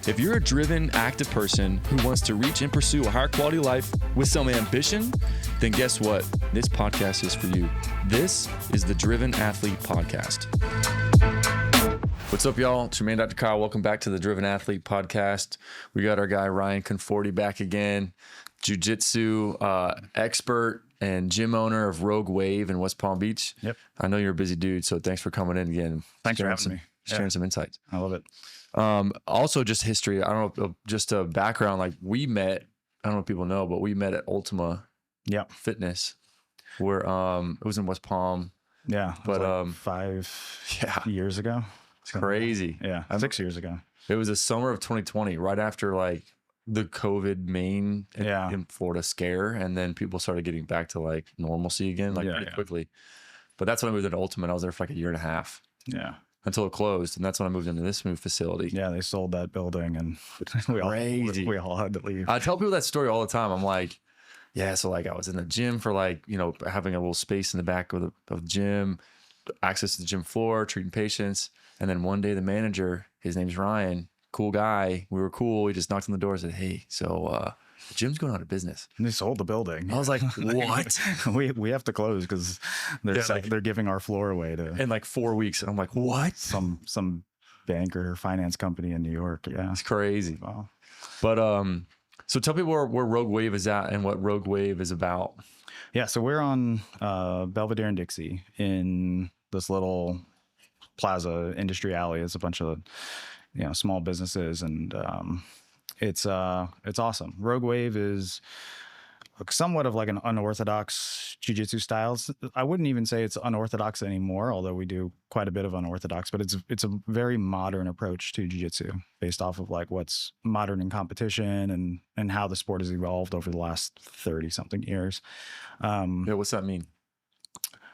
If you're a driven, active person who wants to reach and pursue a higher quality life with some ambition, then guess what? This podcast is for you. This is the Driven Athlete Podcast. What's up, y'all? It's your man, Dr. Kyle. Welcome back to the Driven Athlete Podcast. We got our guy, Ryan Conforti, back again. Jiu-Jitsu expert and gym owner of Rogue Wave in West Palm Beach. Yep. I know you're a busy dude, so thanks for coming in again. Thanks for having me. Sharing some insights. I love it. Also, just history. I don't know, just a background. Like we met. I don't know if people know, but we met at Ultima. Fitness, where it was in West Palm. Yeah, but like 5 years ago. It's crazy. Yeah, 6 years ago. It was the summer of 2020, right after like the COVID main in Florida scare, and then people started getting back to like normalcy again, like pretty quickly. But that's when I moved into Ultimate. I was there for like a year and a half. Yeah. Until it closed, and that's when I moved into this new facility. Yeah, they sold that building, and we all had to leave. I tell people that story all the time. I'm like, yeah, so like I was in the gym for like, you know, having a little space in the back of the gym, access to the gym floor, treating patients. And then one day the manager, his name's Ryan, cool guy. We were cool. He just knocked on the door and said, hey, so the gym's going out of business. And they sold the building. I was like, what? we have to close because they're giving our floor away to in like 4 weeks. And I'm like, what? Some bank or finance company in New York. Yeah. It's crazy. Wow. But so tell people where Rogue Wave is at and what Rogue Wave is about. Yeah, so we're on Belvedere and Dixie in this little plaza industry alley. It's a bunch of small businesses, and it's awesome. Rogue Wave is somewhat of like an unorthodox jiu-jitsu styles. I wouldn't even say it's unorthodox anymore, although we do quite a bit of unorthodox, but it's a very modern approach to jiu-jitsu based off of like what's modern in competition and how the sport has evolved over the last 30 something years. What's that mean?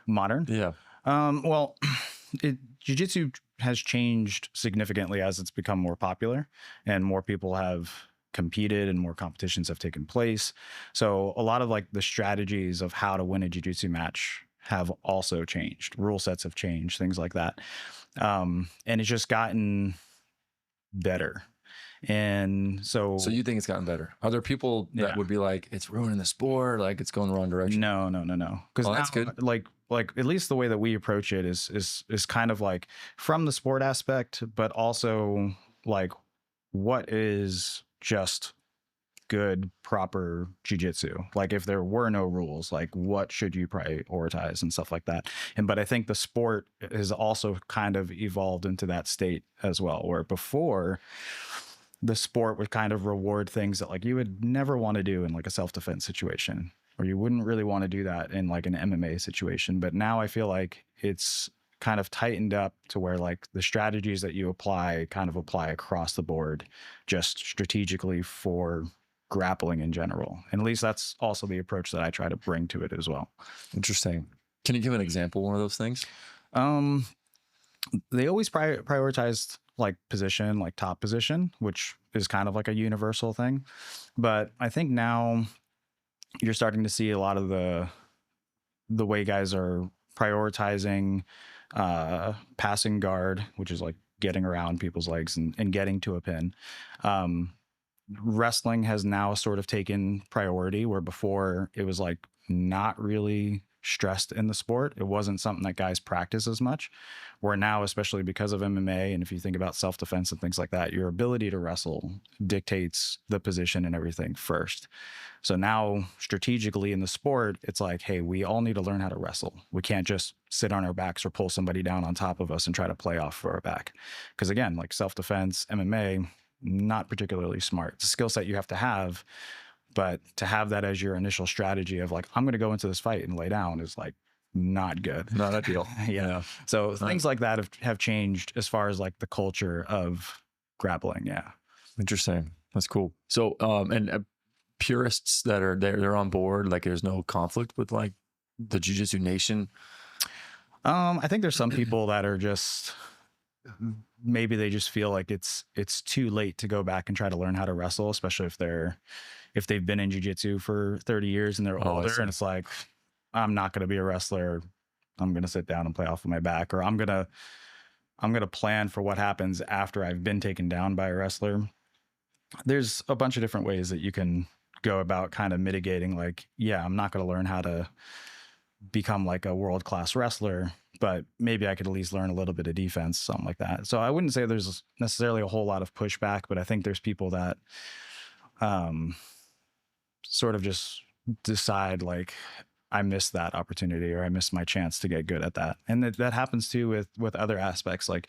Modern? Yeah. Well, jiu-jitsu has changed significantly as it's become more popular and more people have competed and more competitions have taken place. So a lot of like the strategies of how to win a jiu-jitsu match have also changed. Rule sets have changed, things like that. And it's just gotten better. And so you think it's gotten better? Are there people that would be like, it's ruining the sport, like it's going the wrong direction? No. Because that's good. Like at least the way that we approach it is kind of like from the sport aspect, but also like what is just good, proper jiu-jitsu. Like if there were no rules, like what should you prioritize and stuff like that. But I think the sport has also kind of evolved into that state as well, where before the sport would kind of reward things that like you would never want to do in like a self-defense situation, or you wouldn't really want to do that in like an MMA situation. But now I feel like it's kind of tightened up to where like the strategies that you apply kind of apply across the board, just strategically for grappling in general. And at least that's also the approach that I try to bring to it as well. Interesting. Can you give an example of one of those things? They always prioritized like position, like top position, which is kind of like a universal thing. But I think now you're starting to see a lot of the way guys are prioritizing passing guard, which is like getting around people's legs and getting to a pin. Wrestling has now sort of taken priority, where before it was like not really stressed in the sport. It wasn't something that guys practice as much, where now, especially because of MMA, and if you think about self-defense and things like that, your ability to wrestle dictates the position and everything first. So now strategically in the sport, it's like, hey, we all need to learn how to wrestle. We can't just sit on our backs or pull somebody down on top of us and try to play off for our back. Because again, like self-defense, MMA, not particularly smart. It's a skill set you have to have, but to have that as your initial strategy of like, I'm going to go into this fight and lay down is like not good. Not ideal. Yeah. So things like that have changed as far as like the culture of grappling. Yeah. Interesting. That's cool. So, and purists that are there, they're on board. Like there's no conflict with like the Jiu-Jitsu Nation. I think there's some people that are just, maybe they just feel like it's too late to go back and try to learn how to wrestle, especially if they've been in jiu-jitsu for 30 years and they're older, and it's like, I'm not going to be a wrestler. I'm going to sit down and play off of my back, or I'm going to plan for what happens after I've been taken down by a wrestler. there's a bunch of different ways that you can go about kind of mitigating, like, yeah, I'm not going to learn how to become like a world-class wrestler, but maybe I could at least learn a little bit of defense, something like that. So I wouldn't say there's necessarily a whole lot of pushback, but I think there's people that sort of just decide like, I missed that opportunity, or I missed my chance to get good at that. And that happens too with other aspects. Like,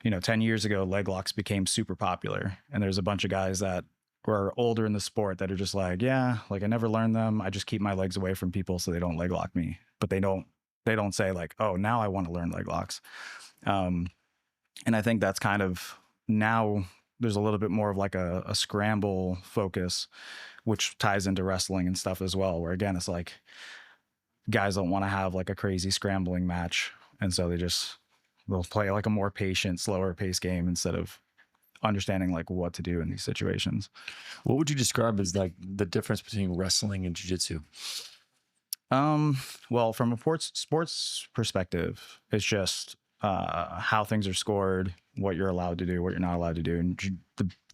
10 years ago, leg locks became super popular, and there's a bunch of guys that were older in the sport that are just like, yeah, like I never learned them. I just keep my legs away from people so they don't leg lock me. But they don't say like, oh, now I want to learn leg locks. And I think that's kind of, now there's a little bit more of like a scramble focus, which ties into wrestling and stuff as well, where again, it's like guys don't want to have like a crazy scrambling match. And so they'll play like a more patient, slower pace game instead of understanding like what to do in these situations. What would you describe as like the difference between wrestling and jiu-jitsu? Well, from a sports perspective, it's just how things are scored, what you're allowed to do, what you're not allowed to do. And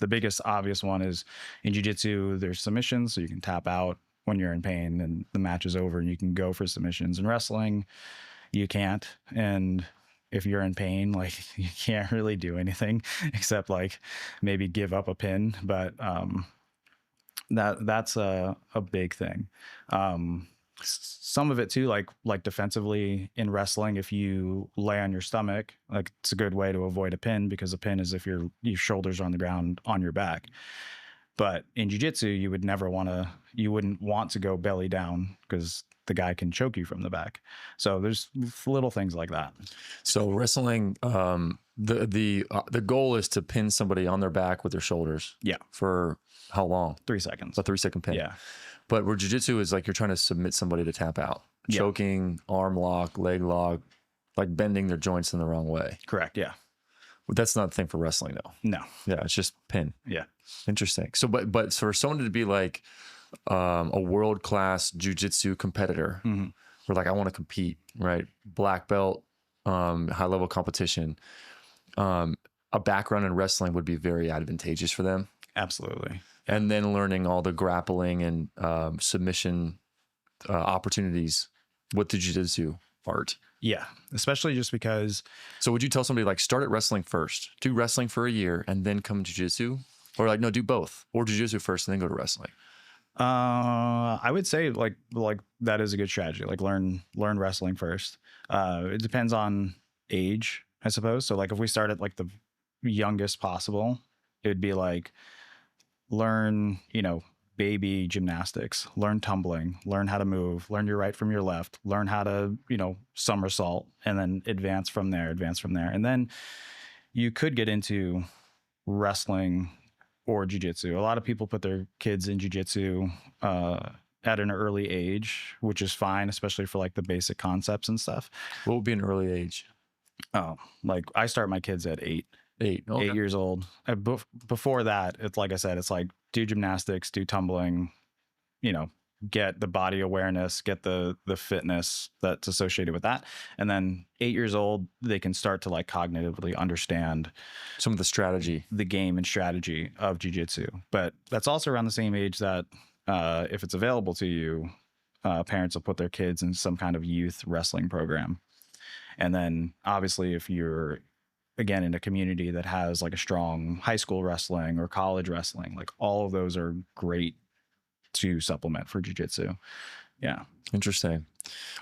the biggest obvious one is in jiu-jitsu, there's submissions, so you can tap out when you're in pain and the match is over and you can go for submissions. In wrestling, you can't. And if you're in pain, like you can't really do anything except like maybe give up a pin. But that's a big thing. Some of it too, like defensively in wrestling, if you lay on your stomach, like it's a good way to avoid a pin, because a pin is if your shoulders are on the ground on your back. But in jiu-jitsu, you wouldn't want to go belly down because the guy can choke you from the back. So there's little things like that. So wrestling, the goal is to pin somebody on their back with their shoulders. Yeah. For how long? 3 seconds. A 3-second pin. Yeah. But where jiu-jitsu is like you're trying to submit somebody to tap out. Yeah. Choking, arm lock, leg lock, like bending their joints in the wrong way. Correct. Yeah. But that's not the thing for wrestling though. No. Yeah, it's just pin. Yeah. Interesting. So, but for someone to be like a world-class jiu-jitsu competitor, where like I want to compete, right? Black belt, high-level competition, a background in wrestling would be very advantageous for them. Absolutely. And then learning all the grappling and submission opportunities with the jiu-jitsu art. Yeah, especially just because. So would you tell somebody like start at wrestling first, do wrestling for a year, and then come to jiu-jitsu? Or like, no, do both, or jiu-jitsu first and then go to wrestling? I would say like that is a good strategy. Like learn wrestling first. It depends on age, I suppose. So like if we start at like the youngest possible, it would be like learn, baby gymnastics, learn tumbling, learn how to move, learn your right from your left, learn how to, somersault, and then advance from there. And then you could get into wrestling or jiu-jitsu. A lot of people put their kids in jiu-jitsu at an early age, which is fine, especially for like the basic concepts and stuff. What would be an early age? Oh, like I start my kids at 8. 8. Okay. 8 years old. Before that, it's like I said, it's like do gymnastics, do tumbling, get the body awareness, get the fitness that's associated with that. And then 8 years old, they can start to like cognitively understand some of the strategy, the game and strategy of jiu-jitsu. But that's also around the same age that if it's available to you, parents will put their kids in some kind of youth wrestling program. And then obviously if you're again in a community that has like a strong high school wrestling or college wrestling, like all of those are great to supplement for jiu-jitsu. Yeah. Interesting.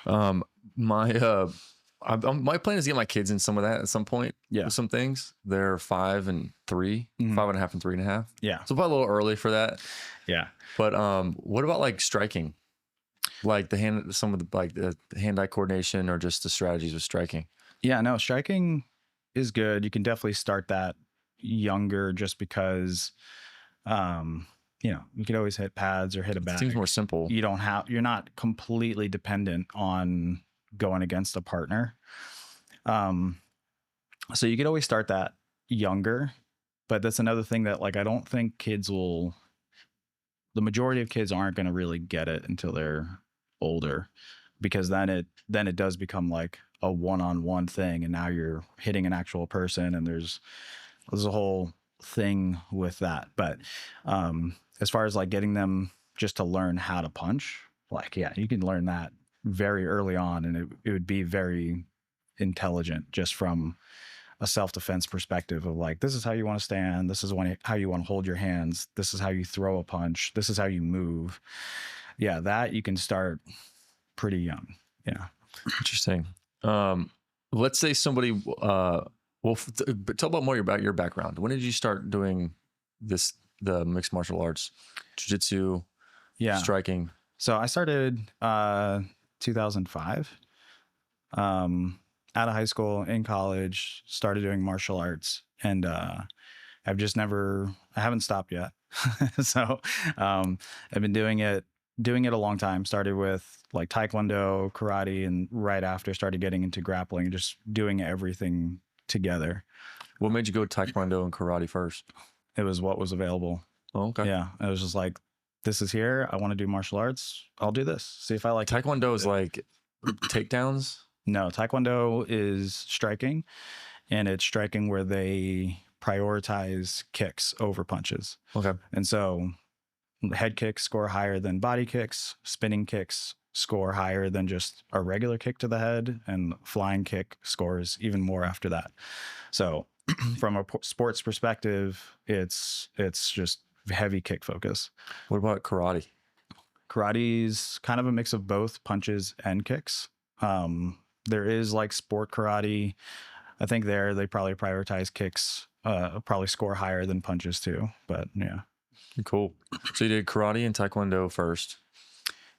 My plan is to get my kids in some of that at some point. Yeah. With some things. They're 5 and 3, 5.5 and 3.5. Yeah. So probably a little early for that. Yeah. But what about like striking? Like the hand-eye coordination or just the strategies with striking? Yeah, no, striking is good. You can definitely start that younger just because you could always hit pads or hit a bag. It seems more simple. You're not completely dependent on going against a partner. So you could always start that younger, but that's another thing that like I don't think the majority of kids aren't going to really get it until they're older, because then it does become like a one-on-one thing, and now you're hitting an actual person, and there's a whole thing with that. But as far as like getting them just to learn how to punch, like, yeah, you can learn that very early on, and it would be very intelligent just from a self-defense perspective of like, this is how you want to stand, this is how you want to hold your hands, this is how you throw a punch, this is how you move. Yeah, that you can start pretty young. Yeah. Interesting. Let's say somebody, tell about more about your background. When did you start doing the mixed martial arts, jiu-jitsu, striking? So I started 2005. Out of high school, in college, started doing martial arts, and I haven't stopped yet. So I've been doing it a long time. Started with like Taekwondo, karate, and right after started getting into grappling, just doing everything together. What made you go Taekwondo and karate first? It was what was available. Oh, okay. Yeah. It was just like, this is here. I want to do martial arts. I'll do this. See if I like it. Taekwondo is like takedowns? No, Taekwondo is striking, and it's striking where they prioritize kicks over punches. Okay. And so head kicks score higher than body kicks, spinning kicks score higher than just a regular kick to the head, and flying kick scores even more after that. So from a sports perspective, it's just heavy kick focus. What about karate? Karate's kind of a mix of both punches and kicks. There is like sport karate. I think they probably prioritize kicks, probably score higher than punches too. But yeah. Cool. So you did karate and Taekwondo first.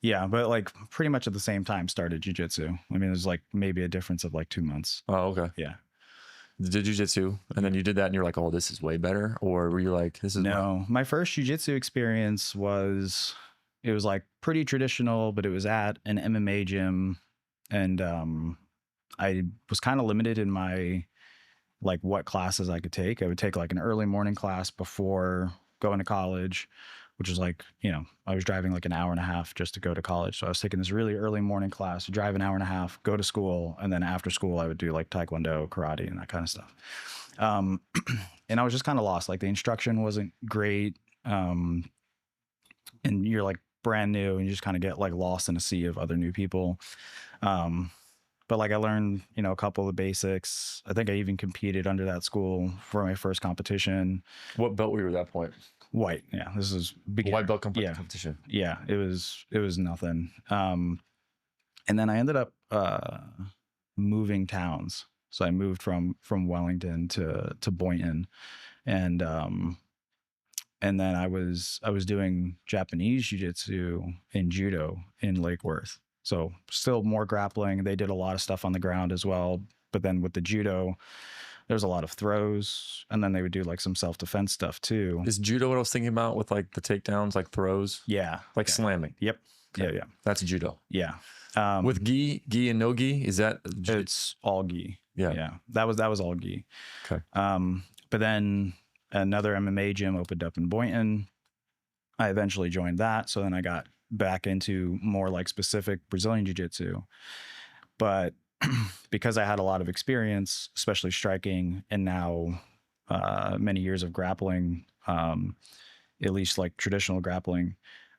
Yeah, but like pretty much at the same time started jiu-jitsu. I mean, there's like maybe a difference of like 2 months. Oh, okay. Yeah. Did jiu-jitsu, and then you did that and you're like, oh, this is way better? Or were you like, this is... No, my first jiu-jitsu experience was like pretty traditional, but it was at an MMA gym. And I was kind of limited in my like what classes I could take. I would take like an early morning class before going to college, which was like, I was driving like an hour and a half just to go to college. So I was taking this really early morning class, drive an hour and a half, go to school, and then after school I would do like Taekwondo, karate, and that kind of stuff. And I was just kind of lost. Like the instruction wasn't great, and you're like brand new, and you just kind of get like lost in a sea of other new people. But like I learned, a couple of the basics. I think I even competed under that school for my first competition. What belt were you at that point? White. Yeah. This is beginner. White belt competition. Yeah. It was nothing. And then I ended up, moving towns. So I moved from Wellington to Boynton, and then I was doing Japanese jiu-jitsu and judo in Lake Worth. So still more grappling. They did a lot of stuff on the ground as well. But then with the judo, there's a lot of throws. And then they would do like some self-defense stuff too. Is judo what I was thinking about with like the takedowns, like throws? Yeah. Like slamming? Yep. Okay. Yeah. That's judo. Yeah. With gi and no gi, is that? It's all gi. Yeah. Yeah. That was all gi. Okay. But then another MMA gym opened up in Boynton. I eventually joined that. So then I got back into more like specific Brazilian jiu-jitsu. But because I had a lot of experience, especially striking, and now many years of grappling, at least like traditional grappling,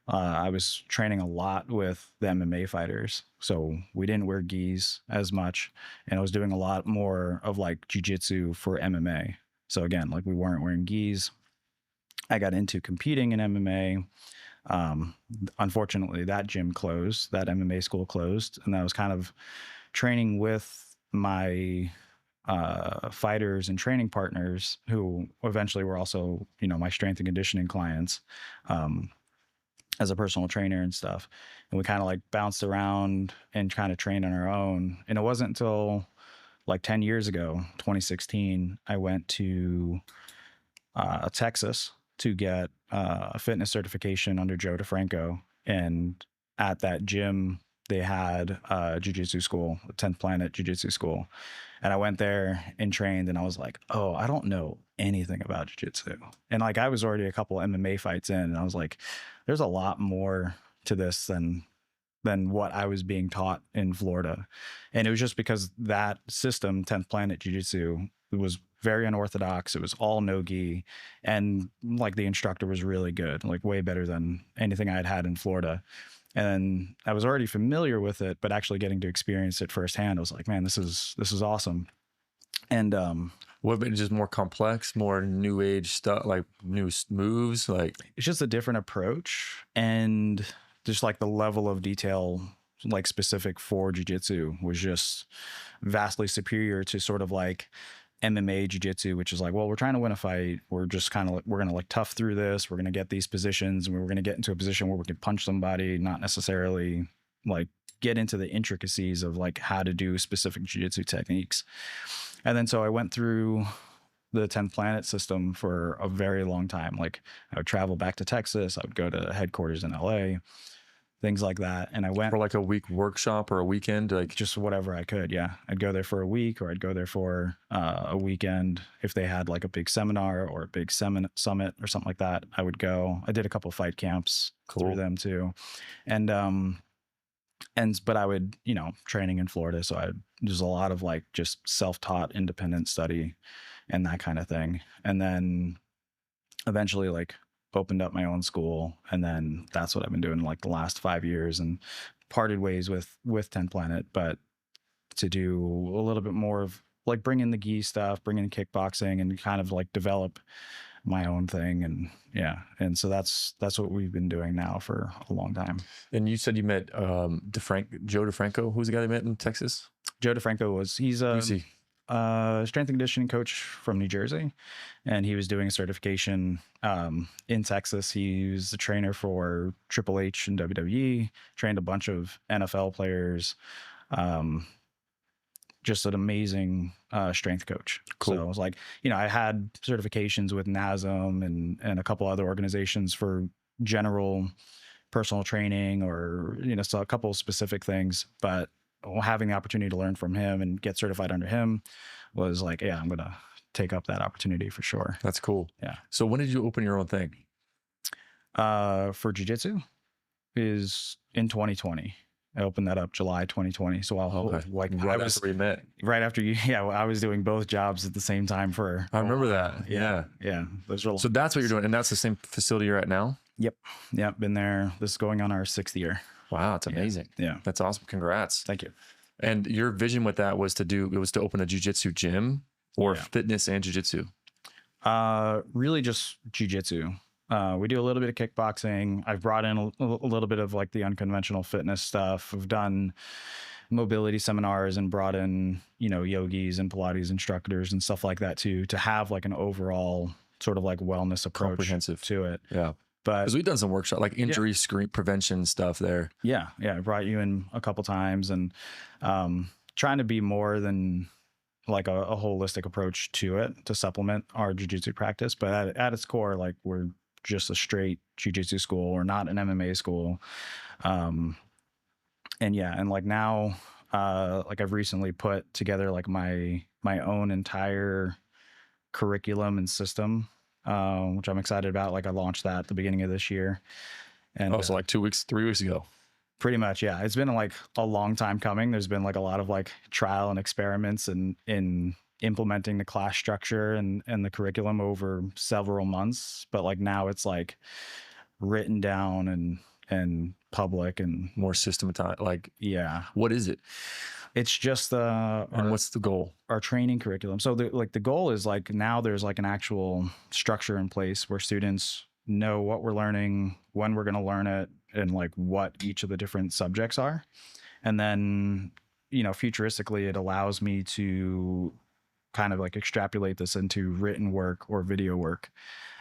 I was training a lot with the MMA fighters. So we didn't wear gis as much, and I was doing a lot more of like jiu-jitsu for MMA. So again, like we weren't wearing gis. I got into competing in MMA. Unfortunately, that gym closed, that MMA school closed, and I was kind of training with my fighters and training partners who eventually were also, my strength and conditioning clients, as a personal trainer and stuff. And we kind of like bounced around and kind of trained on our own. And it wasn't until like 10 years ago, 2016, I went to Texas to get a fitness certification under Joe DeFranco. And at that gym, they had a jiu-jitsu school, a 10th Planet Jiu-Jitsu school. And I went there and trained, and I was like, oh, I don't know anything about jiu-jitsu. And like, I was already a couple MMA fights in, and I was like, there's a lot more to this than what I was being taught in Florida. And it was just because that system, 10th Planet Jiu-Jitsu, was very unorthodox. It was all no gi, and like the instructor was really good, like way better than anything I had had in Florida. And I was already familiar with it, but actually getting to experience it firsthand, I was like, man, this is awesome. And What, but just more complex, more new age stuff, like new moves, like it's just a different approach, and just like the level of detail, like specific for jiu-jitsu, was just vastly superior to sort of like MMA jiu-jitsu, which is like, well, we're trying to win a fight. We're just kind of like, we're going to like tough through this. We're going to get these positions, and we're going to get into a position where we can punch somebody, not necessarily like get into the intricacies of like how to do specific jiu-jitsu techniques. And then so I went through the 10th Planet system for a very long time. Like I would travel back to Texas. I would go to headquarters in LA, things like that. And I went for like a week workshop or a weekend, like just whatever I could. Yeah. I'd go there for a week, or I'd go there for a weekend. If they had like a big seminar or a big summit or something like that, I would go. I did a couple fight camps through them too. But I would, training in Florida. So there's a lot of like just self-taught independent study and that kind of thing. And then eventually like opened up my own school. And then that's what I've been doing like the last 5 years, and parted ways with 10 Planet, but to do a little bit more of like bring in the gi stuff, bring in kickboxing, and kind of like develop my own thing. And yeah. And so that's what we've been doing now for a long time. And you said you met Joe DeFranco. Who's the guy you met in Texas? Joe DeFranco he's a strength and conditioning coach from New Jersey, and he was doing a certification in Texas. He was a trainer for Triple H and WWE, trained a bunch of NFL players. Just an amazing strength coach. Cool. So I was like, I had certifications with NASM and a couple other organizations for general personal training, or, so a couple of specific things, but having the opportunity to learn from him and get certified under him was like, yeah, I'm going to take up that opportunity for sure. That's cool. Yeah. So when did you open your own thing? For jiu-jitsu is in 2020. I opened that up July 2020. So right after we met. Right after you. Yeah. I was doing both jobs at the same time I remember that. Yeah. Yeah. So that's what you're doing. And that's the same facility you're at now? Yep. Been there. This is going on our 6th year. Wow. It's amazing. Yeah. That's awesome. Congrats. Thank you. And your vision with that was to open a jiu-jitsu gym, or fitness and jiu-jitsu? Really just jiu-jitsu. We do a little bit of kickboxing. I've brought in a little bit of like the unconventional fitness stuff. I've done mobility seminars and brought in, yogis and Pilates instructors and stuff like that too, to have like an overall sort of like wellness approach comprehensive to it. Yeah. But because we've done some workshop, like injury screen prevention stuff there. Yeah. I brought you in a couple times, and trying to be more than like a holistic approach to it, to supplement our jiu-jitsu practice. But at its core, like we're just a straight jiu-jitsu school. We're not an MMA school. And like now, like I've recently put together like my own entire curriculum and system, which I'm excited about. Like I launched that at the beginning of this year. And so like 3 weeks ago. Pretty much. Yeah. It's been like a long time coming. There's been like a lot of like trial and experiments in implementing the class structure and the curriculum over several months. But like now it's like written down and public and more systematized. Like, yeah. What is it? It's just and what's the goal? Our training curriculum. So the goal is like now there's like an actual structure in place where students know what we're learning, when we're going to learn it, and like what each of the different subjects are. And then, futuristically, it allows me to kind of like extrapolate this into written work or video work.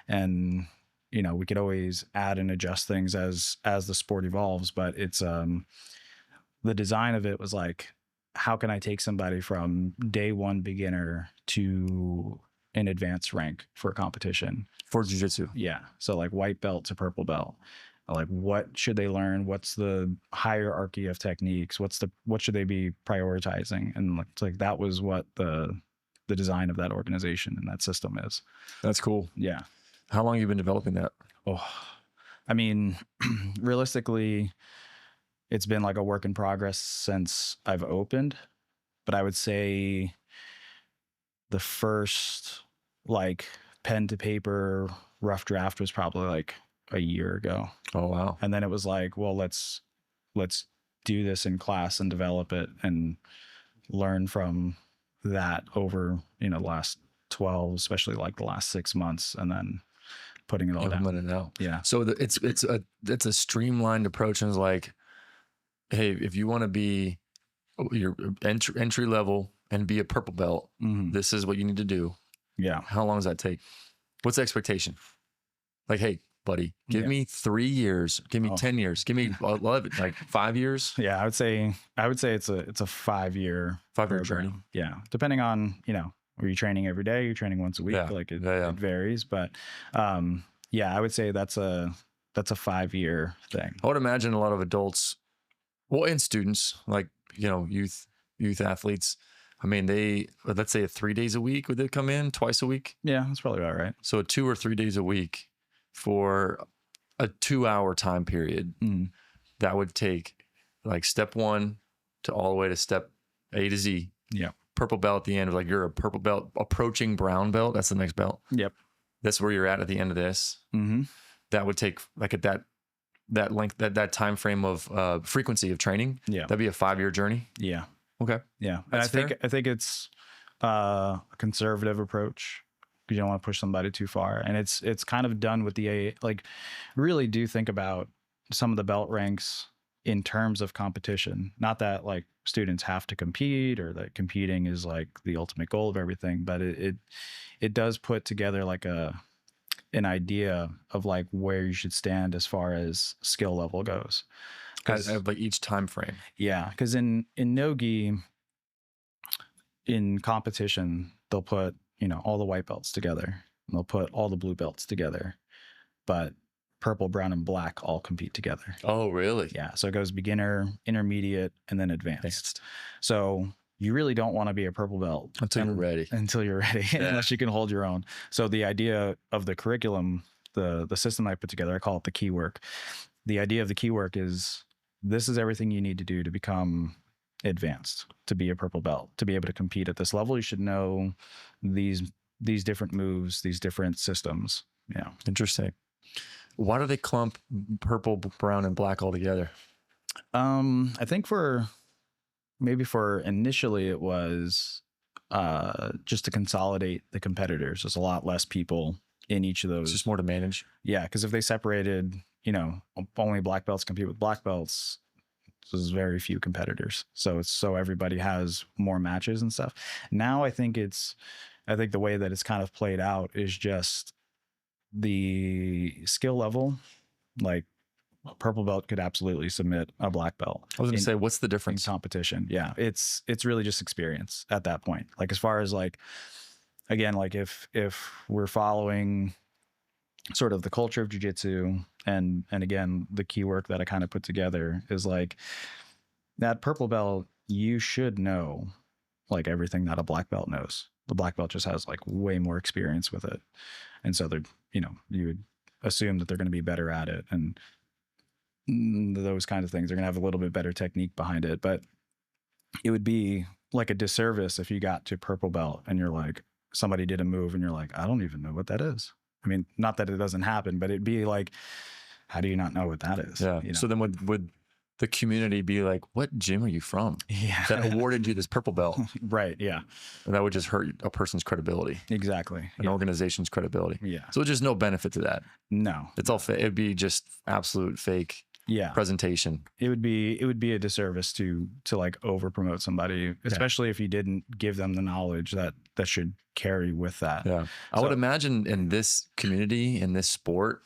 And, we could always add and adjust things as the sport evolves, but it's, the design of it was like, how can I take somebody from day one beginner to an advanced rank for a competition? For jiu-jitsu. Yeah. So like white belt to purple belt. Like what should they learn? What's the hierarchy of techniques? What should they be prioritizing? And like that was what the design of that organization and that system is. That's cool. Yeah. How long have you been developing that? Oh, I mean, realistically, it's been like a work in progress since I've opened, but I would say the first like pen to paper rough draft was probably like a year ago. Oh, wow. And then it was like, well, let's do this in class and develop it and learn from that over, the last 12, especially like the last 6 months, and then putting it all down. Implement it out. Yeah. So it's a streamlined approach, and it's like, hey, if you want to be your entry level and be a purple belt, this is what you need to do. Yeah. How long does that take? What's the expectation? Like, hey, buddy, give me 3 years, give me 10 years, give me 11, like 5 years. Yeah, I would say it's a 5-year journey. Yeah, depending on are you training every day? You're training once a week. Like it varies, but yeah, I would say that's a 5-year thing. I would imagine a lot of adults, well, and students, like youth athletes. I mean, let's say 3 days a week, would they come in twice a week? Yeah, that's probably about right. So 2 or 3 days a week for a 2-hour time period, that would take like step 1 to all the way to step A to Z. Yeah. Purple belt at the end of like, you're a purple belt approaching brown belt. That's the next belt. Yep. That's where you're at the end of this. That would take like at that length, that time frame of frequency of training. Yeah. That'd be a 5-year journey. Yeah. Okay. Yeah. And I think it's a conservative approach, because you don't want to push somebody too far. And it's kind of done with the like, really do think about some of the belt ranks in terms of competition. Not that like students have to compete or that competing is like the ultimate goal of everything, but it does put together like an idea of like where you should stand as far as skill level goes. Like each time frame. Yeah, because in no-gi, in competition, they'll put all the white belts together, and they'll put all the blue belts together, but purple, brown, and black all compete together. Oh, really? Yeah. So it goes beginner, intermediate, and then advanced. So you really don't want to be a purple belt until you're ready. Unless you can hold your own. So the idea of the curriculum, the system I put together, I call it the key work. The idea of the key work is this is everything you need to do to become advanced, to be a purple belt, to be able to compete at this level. You should know these different moves, these different systems. Yeah. Interesting. Why do they clump purple, brown, and black all together? I think for initially it was just to consolidate the competitors. There's a lot less people in each of those. It's just more to manage. Yeah, because if they separated, only black belts compete with black belts, there's very few competitors. So everybody has more matches and stuff. Now I think the way that it's kind of played out is just the skill level. Like a purple belt could absolutely submit a black belt. I was going to say, what's the difference? In competition. Yeah. It's really just experience at that point. Like as far as like, again, like if we're following sort of the culture of jiu-jitsu and again, the key work that I kind of put together is like that purple belt, you should know like everything that a black belt knows. The black belt just has like way more experience with it. And so they're, you would assume that they're going to be better at it and those kinds of things. They're going to have a little bit better technique behind it, but it would be like a disservice if you got to purple belt and you're like, somebody did a move and you're like, I don't even know what that is. I mean, not that it doesn't happen, but it'd be like, how do you not know what that is? Yeah. So then would the community be like, what gym are you from? Yeah. That awarded you this purple belt. Right. Yeah. And that would just hurt a person's credibility. Exactly. An organization's credibility. Yeah. So there's just no benefit to that. No. It's all fake. It'd be just absolute fake. Yeah. Presentation. It would be a disservice to like over promote somebody, especially if you didn't give them the knowledge that should carry with that. Yeah. I would imagine in this community, in this sport,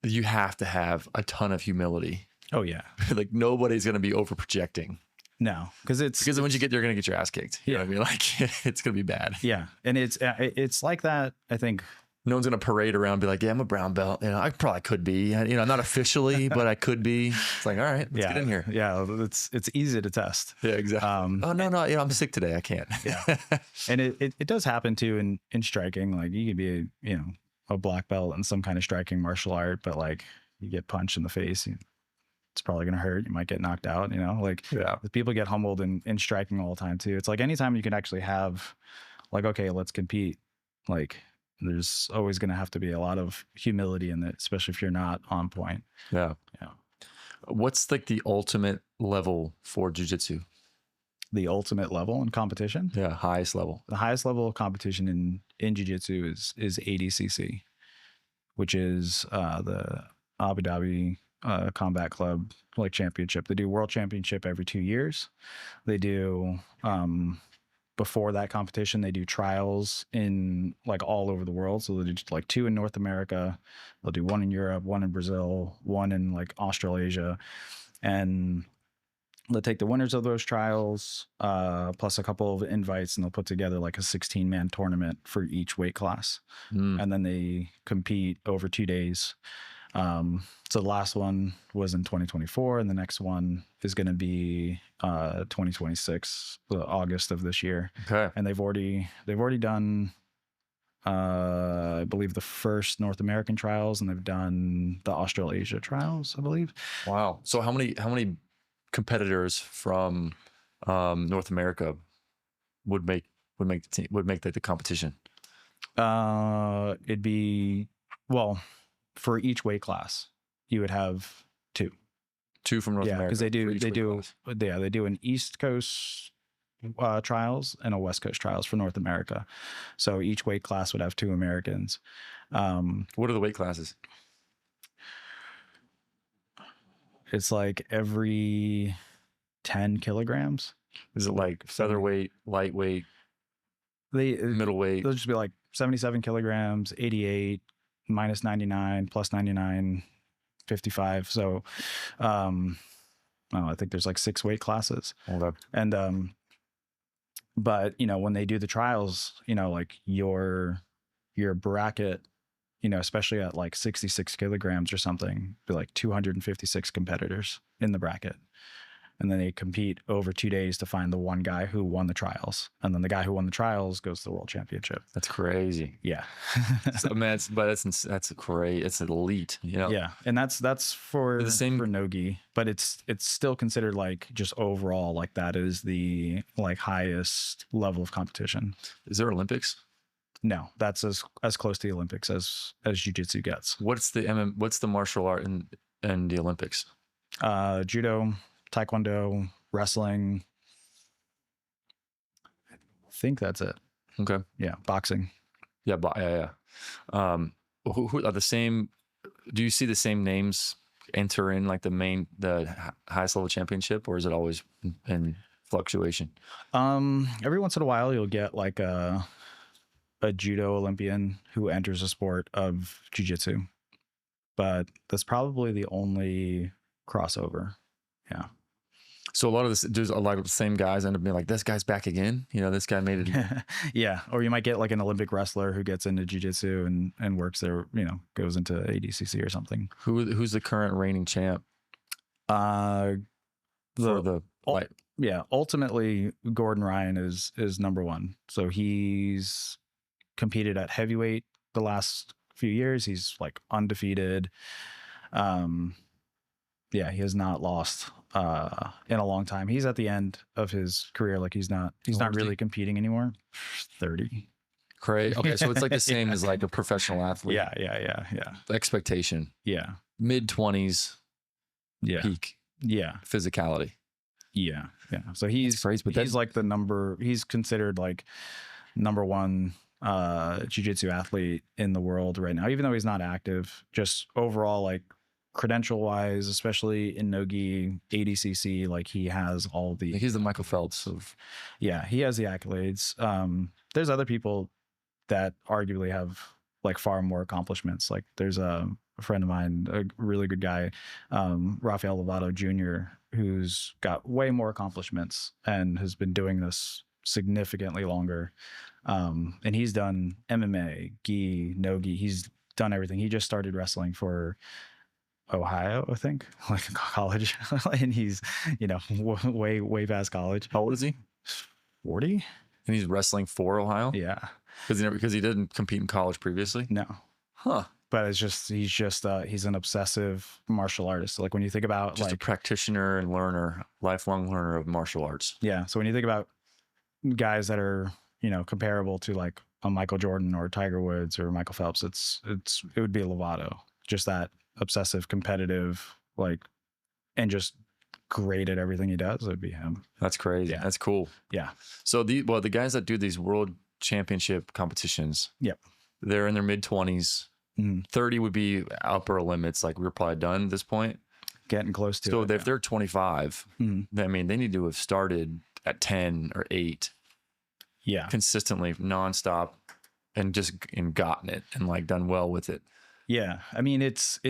you have to have a ton of humility. Oh yeah. Like nobody's going to be over projecting. No, because once you get there, you're going to get your ass kicked. You know what I mean? Like it's going to be bad. Yeah. And it's like that. I think no one's going to parade around and be like, yeah, I'm a brown belt. I probably could be, not officially, but I could be. It's like, all right, let's get in here. Yeah. It's easy to test. Yeah, exactly. Oh no, I'm sick today. I can't. Yeah. And it does happen too in striking. Like you could be, a black belt in some kind of striking martial art, but like you get punched in the face, it's it's probably going to hurt. You might get knocked out, like people get humbled in striking all the time too. It's like anytime you can actually have like, okay, let's compete. Like there's always going to have to be a lot of humility in it, especially if you're not on point. Yeah. What's like the ultimate level for jiu-jitsu? The ultimate level in competition? Yeah, highest level. The highest level of competition in jiu-jitsu is ADCC, which is the Abu Dhabi Combat Club like championship. They do world championship every 2 years. They do before that competition, they do trials in like all over the world. So they do like 2 in North America. They'll do 1 in Europe, 1 in Brazil, 1 in like Australasia, and they'll take the winners of those trials plus a couple of invites, and they'll put together like a 16-man tournament for each weight class. And then they compete over 2 days. So the last one was in 2024, and the next one is going to be 2026, August of this year. Okay. And they've already done I believe the first North American trials, and they've done the Australasia trials, I believe. Wow. So how many competitors from North America would make the competition? It'd be, well, for each weight class, you would have 2. 2 from North America. Because they do an East Coast trials and a West Coast trials for North America. So each weight class would have 2 Americans. What are the weight classes? It's like every 10 kilograms. Is it like featherweight, lightweight, middleweight? They'll just be like 77 kilograms, 88, minus 99, plus 99, 55. So I think there's like 6 weight classes. Okay. And but when they do the trials, like your bracket, especially at like 66 kilograms or something, be like 256 competitors in the bracket. And then they compete over 2 days to find the one guy who won the trials. And then the guy who won the trials goes to the world championship. That's crazy. Yeah. So, man, that's great. It's elite, Yeah. And that's for the same for no-gi, but it's still considered like just overall, like that is the like highest level of competition. Is there Olympics? No, that's as close to the Olympics as jiu-jitsu gets. What's the martial art in the Olympics? Judo, Taekwondo, wrestling. I think that's it. Okay. Yeah, boxing. Yeah, who are the same? Do you see the same names enter in like the highest level championship, or is it always in fluctuation? Every once in a while, you'll get like a judo Olympian who enters a sport of jiu-jitsu, but that's probably the only crossover. Yeah. So a lot of the same guys end up being like, this guy's back again. This guy made it. Yeah. Or you might get like an Olympic wrestler who gets into jiu-jitsu and works there, goes into ADCC or something. Who's the current reigning champ? Ultimately Gordon Ryan is number 1. So he's competed at heavyweight the last few years. He's like undefeated. He has not lost in a long time. He's at the end of his career. Like he's not really competing anymore. 30. Crazy. Okay, so it's like the same as like a professional athlete. Yeah. Expectation. Yeah. Mid-20s. Yeah. Peak. Yeah. Physicality. Yeah. So he's crazy, but he's like he's considered like number 1 jiu-jitsu athlete in the world right now, even though he's not active. Just overall, like credential wise, especially in no-gi, ADCC, like he has all the. He's the Michael Phelps of. Yeah, he has the accolades. There's other people that arguably have like far more accomplishments. Like there's a friend of mine, a really good guy, Rafael Lovato Jr., who's got way more accomplishments and has been doing this significantly longer. And he's done MMA, gi, no-gi. He's done everything. He just started wrestling for Ohio, I think, like college. And he's, way past college. How old is he? 40. And he's wrestling for Ohio? Yeah. Because he didn't compete in college previously? No. Huh. but he's an obsessive martial artist. Like when you think about Just a like, practitioner and learner, lifelong learner of martial arts. yeah. So when you think about guys that are, comparable to like a Michael Jordan or Tiger Woods or Michael Phelps, it would be Lovato. Just that obsessive, competitive, like, and just great at everything he does. It would be him. That's crazy. Yeah. That's cool. Yeah. So the guys that do these world championship competitions, Yep. they're in their mid-20s. 30 would be upper limits. Like we're probably done at this point. Getting close to So it. if they're 25, I mean, they need to have started at 10 or 8. Yeah. Consistently, nonstop, and gotten it and like done well with it. Yeah. I mean, it's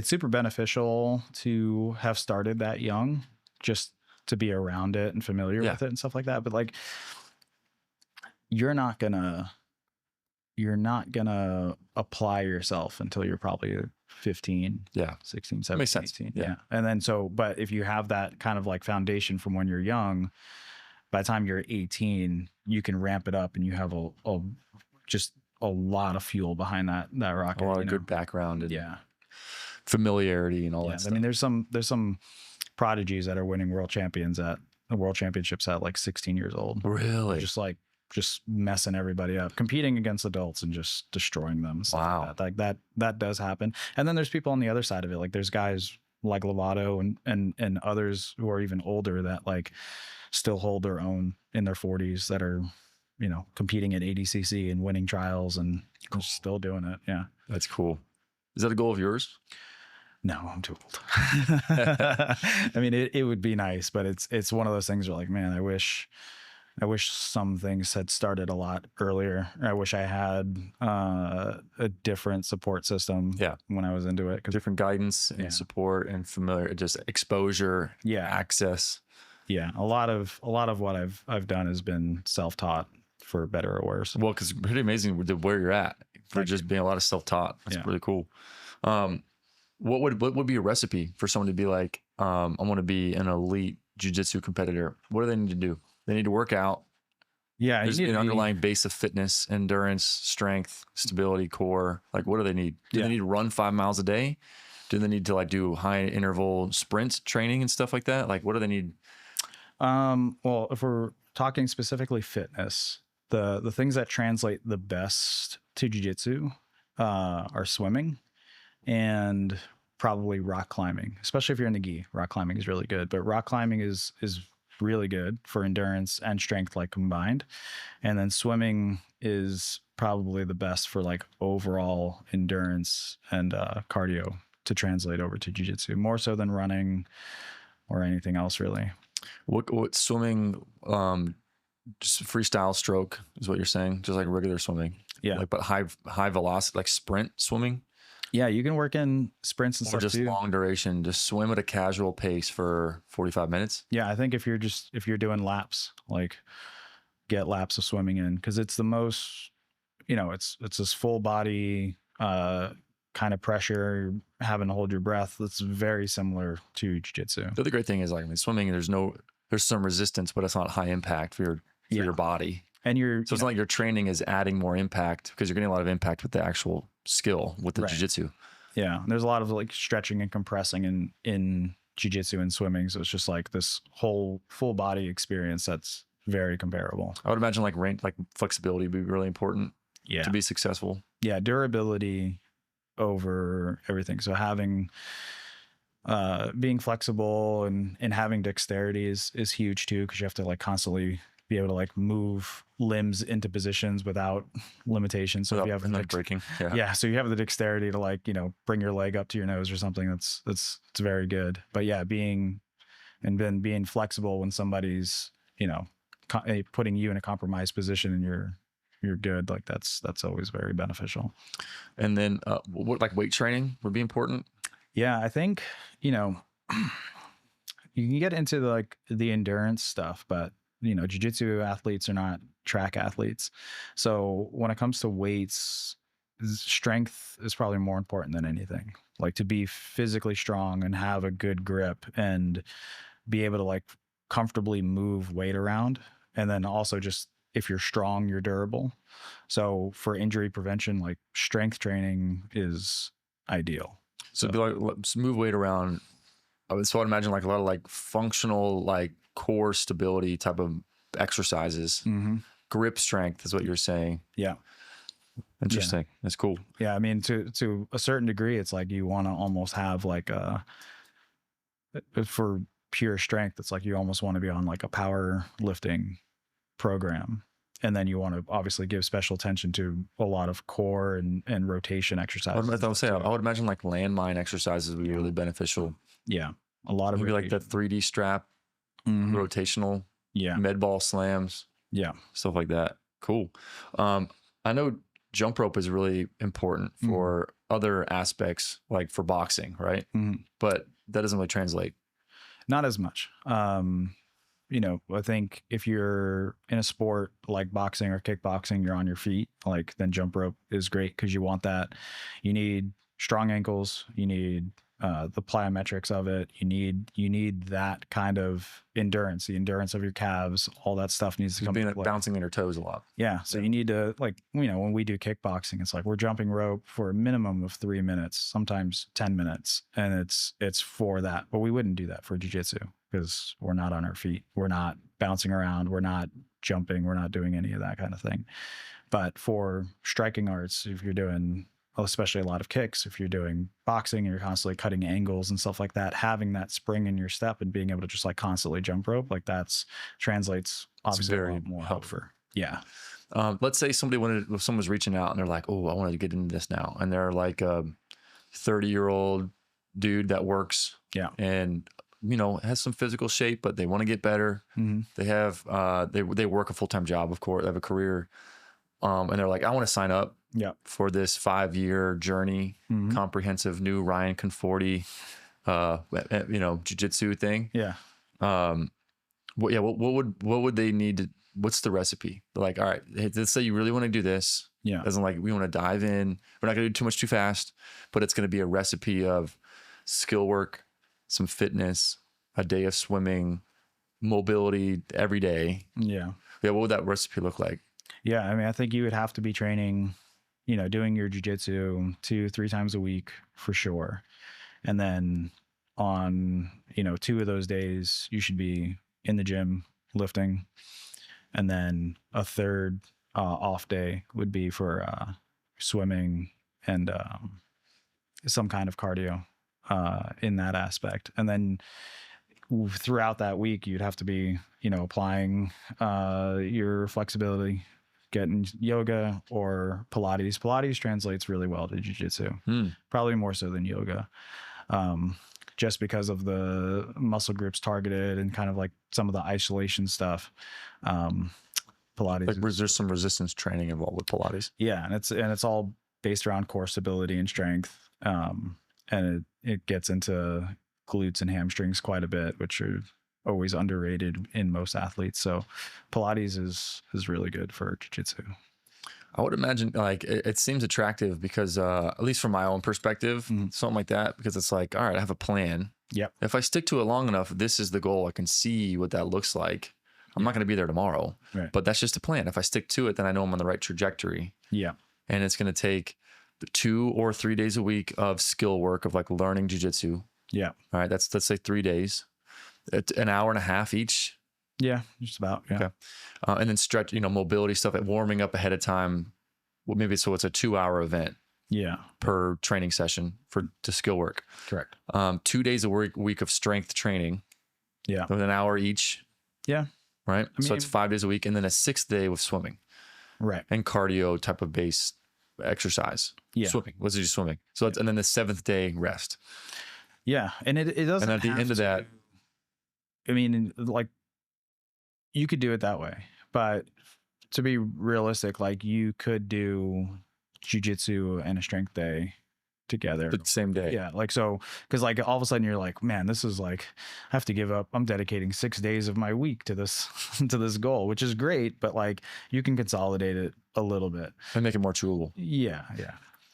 super beneficial to have started that young, just to be around it and familiar with it and stuff like that. But like, you're not gonna apply yourself until you're probably 15, 16, 17, Makes sense. 18. Yeah. And then but if you have that kind of like foundation from when you're young, by the time you're 18, you can ramp it up and you have just a lot of fuel behind that rocket. A lot of good background and familiarity and all that stuff. I mean, there's some prodigies that are winning world championships at like 16 years old. Really? Just messing everybody up, competing against adults and just destroying them. Wow. Like that does happen. And then there's people on the other side of it. Like there's guys like Lovato and others who are even older that like still hold their own in their 40s that are, competing at ADCC and winning trials and still doing it. Yeah. That's cool. Is that a goal of yours? No, I'm too old. I mean, it would be nice, but it's one of those things where like, man, I wish some things had started a lot earlier. I wish I had a different support system when I was into it. Different guidance and support and just exposure, access. Yeah. A lot of what I've done has been self-taught, for better or worse. Well, because pretty amazing where you're at for just being a lot of self-taught. That's really cool. What would be a recipe for someone to be like, I want to be an elite jiu-jitsu competitor? What do they need to do? They need to work out. Yeah. There's an underlying base of fitness, endurance, strength, stability, core. Like, what do they need? Do they need to run 5 miles a day? Do they need to like do high interval sprint training and stuff like that? Like, what do they need? Well, if we're talking specifically fitness, the things that translate the best to jiu-jitsu are swimming and probably rock climbing, especially if you're in the gi. Rock climbing is really good, but rock climbing is really good for endurance and strength, like combined. And then swimming is probably the best for like overall endurance and cardio to translate over to jiu-jitsu, more so than running or anything else really. What swimming, just freestyle stroke is what you're saying, just like regular swimming. Yeah. Like, but high velocity, like sprint swimming. Yeah, you can work in sprints and or stuff just too. Long duration, just swim at a casual pace for 45 minutes. Yeah, I think if you're doing laps, like get laps of swimming in, because it's the most, it's this full body kind of pressure, having to hold your breath. That's very similar to jiu-jitsu. The other great thing is, like, I mean, swimming, there's some resistance, but it's not high impact for your body. And so it's not like your training is adding more impact, because you're getting a lot of impact with the actual skill with the jiu-jitsu. Yeah. There's a lot of like stretching and compressing in jiu-jitsu and swimming. So it's just like this whole full body experience that's very comparable. I would imagine like flexibility would be really important to be successful. Yeah. Durability over everything. So having, being flexible and having dexterity is huge too, because you have to like constantly be able to like move limbs into positions without limitations. So if you have like breaking, so you have the dexterity to like, bring your leg up to your nose or something. It's very good. But yeah, being flexible when somebody's, putting you in a compromised position and you're good. Like that's always very beneficial. And then what, like, weight training would be important? Yeah, I think, you can get into the endurance stuff, but jiu-jitsu athletes are not track athletes. So when it comes to weights, strength is probably more important than anything. Like, to be physically strong and have a good grip and be able to like comfortably move weight around. And then also just if you're strong, you're durable. So for injury prevention, like strength training is ideal. So be like, let's move weight around. So I'd imagine like a lot of like functional, like core stability type of exercises. Grip strength is what you're saying. Yeah. Interesting. Yeah. That's cool. Yeah. I mean, to a certain degree, it's like you want to almost have like for pure strength, it's like you almost want to be on like a power lifting program. And then you want to obviously give special attention to a lot of core and rotation exercises. I would imagine like landmine exercises would be really beneficial. Yeah. A lot of maybe like the 3D strap, rotational, med ball slams. Yeah. Stuff like that. Cool. I know jump rope is really important for other aspects, like for boxing, right? But that doesn't really translate. Not as much. You know, I think if you're in a sport like boxing or kickboxing, you're on your feet, like then jump rope is great because you want that. You need strong ankles. You need the plyometrics of it. You need that kind of endurance, the endurance of your calves, all that stuff needs to come into play. Bouncing on your toes a lot. Yeah. So you need to, like, you know, when we do kickboxing, it's like we're jumping rope for a minimum of 3 minutes, sometimes 10 minutes. And it's for that. But we wouldn't do that for jiu-jitsu because we're not on our feet. We're not bouncing around. We're not jumping. We're not doing any of that kind of thing. But for striking arts, if you're doing, especially a lot of kicks, if you're doing boxing and you're constantly cutting angles and stuff like that, having that spring in your step and being able to just like constantly jump rope, like that's translates obviously very a lot more helpful. Yeah. Let's say someone was reaching out and they're like, oh, I want to get into this now. And they're like a 30-year-old dude that works and, you know, has some physical shape, but they want to get better. They have, they work a full-time job, of course, they have a career. And they're like, I want to sign up for this 5-year journey, comprehensive new Ryan Conforti, you know, jiu-jitsu thing. Yeah. What would they need to, what's the recipe? They're like, all right, hey, let's say you really want to do this. Yeah. As in like, we want to dive in. We're not going to do too much too fast, but it's going to be a recipe of skill work, some fitness, a day of swimming, mobility every day. Yeah. Yeah. What would that recipe look like? Yeah. I mean, I think you would have to be training, you know, doing your jiu-jitsu 2-3 times a week for sure. And then on, you know, 2 of those days, you should be in the gym lifting. And then a third off day would be for swimming and some kind of cardio in that aspect. And then throughout that week, you'd have to be, you know, applying your flexibility, getting yoga or Pilates. Pilates translates really well to jiu-jitsu, probably more so than yoga, just because of the muscle groups targeted and kind of like some of the isolation stuff. Pilates, like there's some resistance training involved with Pilates. Yeah, and it's all based around core stability and strength, and it gets into glutes and hamstrings quite a bit, which are always underrated in most athletes. So Pilates is really good for jiu-jitsu. I would imagine like it seems attractive because at least from my own perspective, something like that, because it's like, all right, I have a plan. Yep. If I stick to it long enough, this is the goal. I can see what that looks like. I'm not going to be there tomorrow, but that's just a plan. If I stick to it, then I know I'm on the right trajectory. Yeah. And it's going to take 2 or 3 days a week of skill work of like learning jiu-jitsu. Yeah. All right. Let's say 3 days, an hour and a half each. Yeah. Just about. Yeah. Okay. And then stretch, you know, mobility stuff at warming up ahead of time. Well, maybe so it's a 2-hour event. Yeah. Per training session to skill work. Correct. 2 days a week of strength training. Yeah. With an hour each. Yeah. Right. I mean, so it's 5 days a week, and then a 6th day with swimming. Right. And cardio type of base exercise. Yeah. Swimming. Let's do swimming. So and then the 7th day rest. Yeah. And it doesn't. And at the end of that, I mean, like you could do it that way, but to be realistic, like you could do jiu-jitsu and a strength day together the same day. Yeah. Like, so, cause like all of a sudden you're like, man, this is like, I have to give up. I'm dedicating 6 days of my week to this, to this goal, which is great, but like you can consolidate it a little bit and make it more chewable. Yeah. Yeah.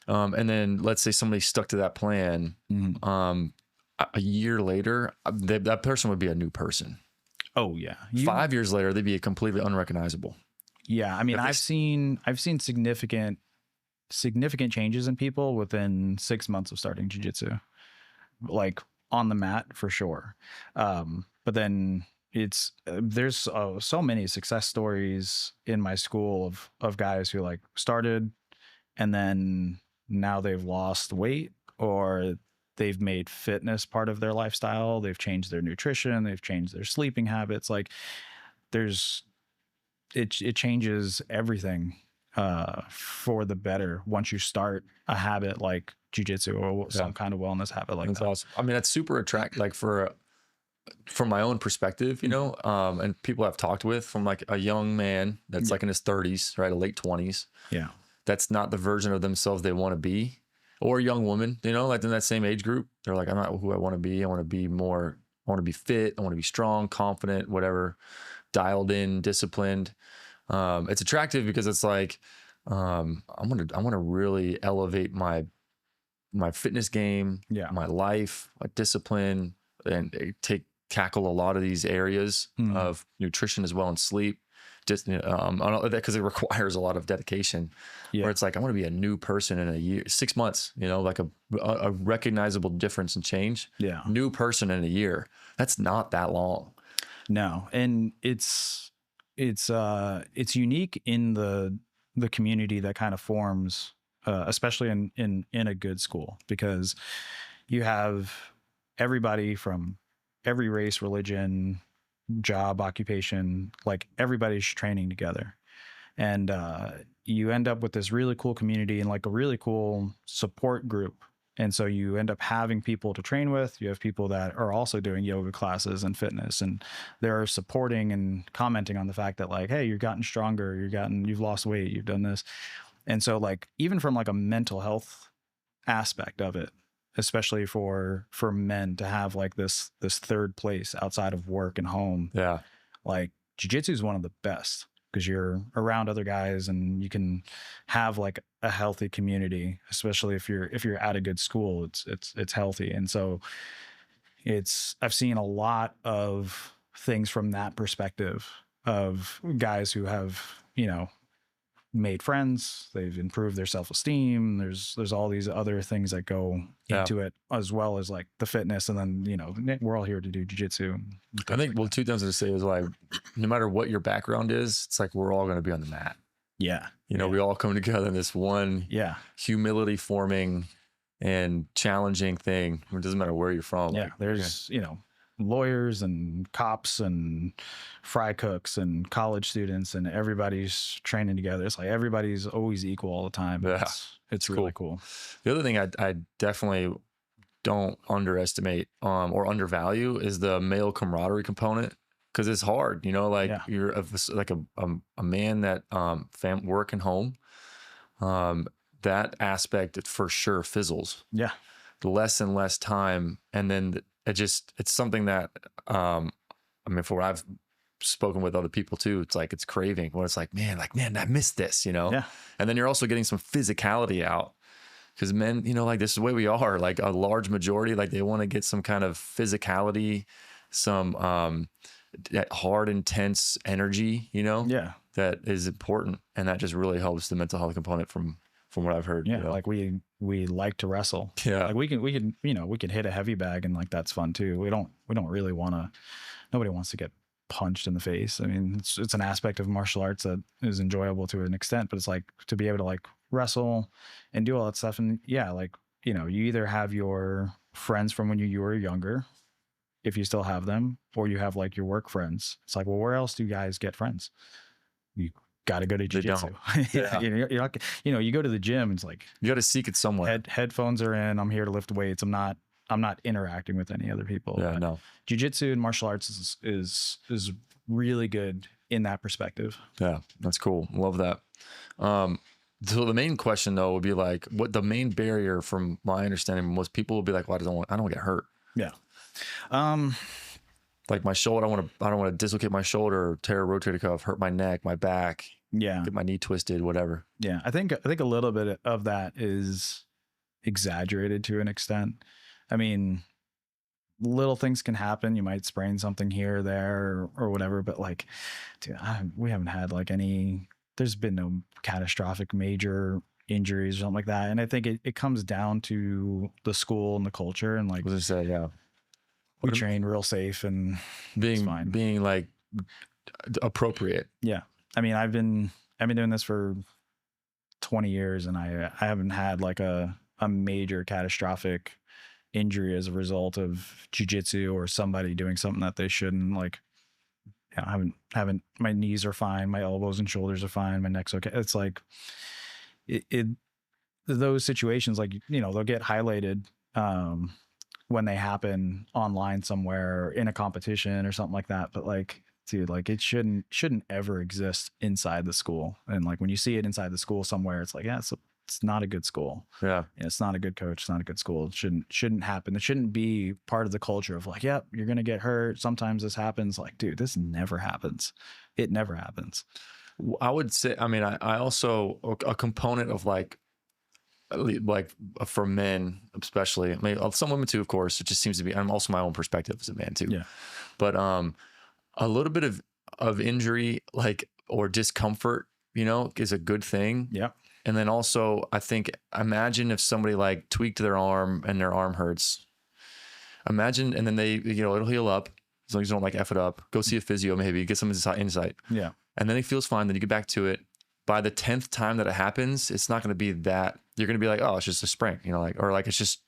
And then let's say somebody stuck to that plan. A year later, that person would be a new person. Oh yeah. 5 years later, they'd be completely unrecognizable. Yeah. I mean, If I've seen significant changes in people within 6 months of starting jiu-jitsu, like on the mat for sure. But then there's so many success stories in my school of guys who like started and then now they've lost weight, or they've made fitness part of their lifestyle. They've changed their nutrition, they've changed their sleeping habits. Like there's it changes everything for the better once you start a habit like jujitsu or some kind of wellness habit like That's that. awesome. I mean, that's super attractive. Like from my own perspective, you know, and people I've talked with, from like a young man that's like in his 30s, right, a late 20s. Yeah. That's not the version of themselves they want to be, or a young woman, you know, like in that same age group. They're like, I'm not who I want to be. I want to be more. I want to be fit. I want to be strong, confident, whatever, dialed in, disciplined. It's attractive because it's like I want to really elevate my fitness game, my life, my discipline, and tackle a lot of these areas of nutrition as well, and sleep. Just because it requires a lot of dedication. Where it's like I want to be a new person in a year, 6 months. You know, like a recognizable difference and change. Yeah, new person in a year. That's not that long. No, and it's unique in the community that kind of forms, especially in a good school, because you have everybody from every race, religion, job, occupation, like everybody's training together. And you end up with this really cool community and like a really cool support group. And so you end up having people to train with. You have people that are also doing yoga classes and fitness, and they're supporting and commenting on the fact that like, hey, you've gotten stronger, you've lost weight, you've done this. And so like, even from like a mental health aspect of it, especially for men to have like this third place outside of work and home. Yeah. Like jiu-jitsu is one of the best because you're around other guys and you can have like a healthy community, especially if you're at a good school. It's healthy. And so I've seen a lot of things from that perspective of guys who have, you know, made friends, they've improved their self-esteem. There's all these other things that go into it, as well as like the fitness. And then, you know, we're all here to do jiu-jitsu. I think, well, two things to say is like, no matter what your background is, it's like, we're all going to be on the mat. Yeah. You know, we all come together in this one humility forming and challenging thing. It doesn't matter where you're from. Yeah. Like, there's, you know, lawyers and cops and fry cooks and college students, and everybody's training together. It's like everybody's always equal all the time. Yeah, it's really cool. The other thing I definitely don't underestimate or undervalue is the male camaraderie component, because it's hard, you know, like you're like a man that work and home, that aspect for sure fizzles. Yeah, less and less time, and then it's something that I mean, for what I've spoken with other people too, it's like it's craving, where it's like, man, I missed this, you know. Yeah. And then you're also getting some physicality out, because men, you know, like this is the way we are, like a large majority, like they want to get some kind of physicality, some that hard, intense energy, you know. Yeah, that is important, and that just really helps the mental health component from what I've heard. Yeah, you know? Like we like to wrestle. Yeah, like we can you know, we can hit a heavy bag, and like that's fun too. We don't really want to. Nobody wants to get punched in the face. I mean, it's an aspect of martial arts that is enjoyable to an extent, but it's like to be able to like wrestle and do all that stuff. And yeah, like, you know, you either have your friends from when you were younger, if you still have them, or you have like your work friends. It's like, well, where else do you guys get friends? You got to go to jiu-jitsu. Yeah. You're not, you know, you go to the gym, it's like you got to seek it somewhere. Headphones are in. I'm here to lift weights. I'm not interacting with any other people. Yeah, no. Jiu-jitsu and martial arts is really good in that perspective. Yeah, that's cool. Love that. So the main question though would be like, what the main barrier, from my understanding, most people will be like, well, I don't want to get hurt. Yeah. Like my shoulder, I don't want to dislocate my shoulder, tear a rotator cuff, hurt my neck, my back. Yeah. Get my knee twisted, whatever. Yeah. I think a little bit of that is exaggerated to an extent. I mean, little things can happen. You might sprain something here or there or whatever, but like, dude, we haven't had like any there's been no catastrophic major injuries or something like that. And I think it comes down to the school and the culture, and like What did I say? Yeah. we train real safe and it's fine. Being like appropriate. Yeah. I mean, I've been doing this for 20 years and I haven't had like a major catastrophic injury as a result of jiu-jitsu or somebody doing something that they shouldn't. Like, yeah, I haven't, my knees are fine. My elbows and shoulders are fine. My neck's okay. It's like those situations, like, you know, they'll get highlighted, when they happen online somewhere in a competition or something like that. But like, dude, like it shouldn't ever exist inside the school. And like when you see it inside the school somewhere, it's like, yeah, it's not a good school. Yeah. And it's not a good coach. It's not a good school. It shouldn't happen. It shouldn't be part of the culture of like, yep, you're going to get hurt. Sometimes this happens. Like, dude, this never happens. It never happens. I would say, I mean, I also, a component of like for men, especially, I mean, some women too, of course, it just seems to be, I'm also my own perspective as a man too. Yeah. But, a little bit of injury, like, or discomfort, you know, is a good thing. Yeah. And then also, I think, imagine if somebody like tweaked their arm and their arm hurts. Imagine, and then they, you know, it'll heal up as long as you don't like F it up. Go see a physio, maybe get some insight. Yeah. And then it feels fine. Then you get back to it. By the 10th time that it happens, it's not going to be that. You're going to be like, oh, it's just a sprain, you know, like, or like it's just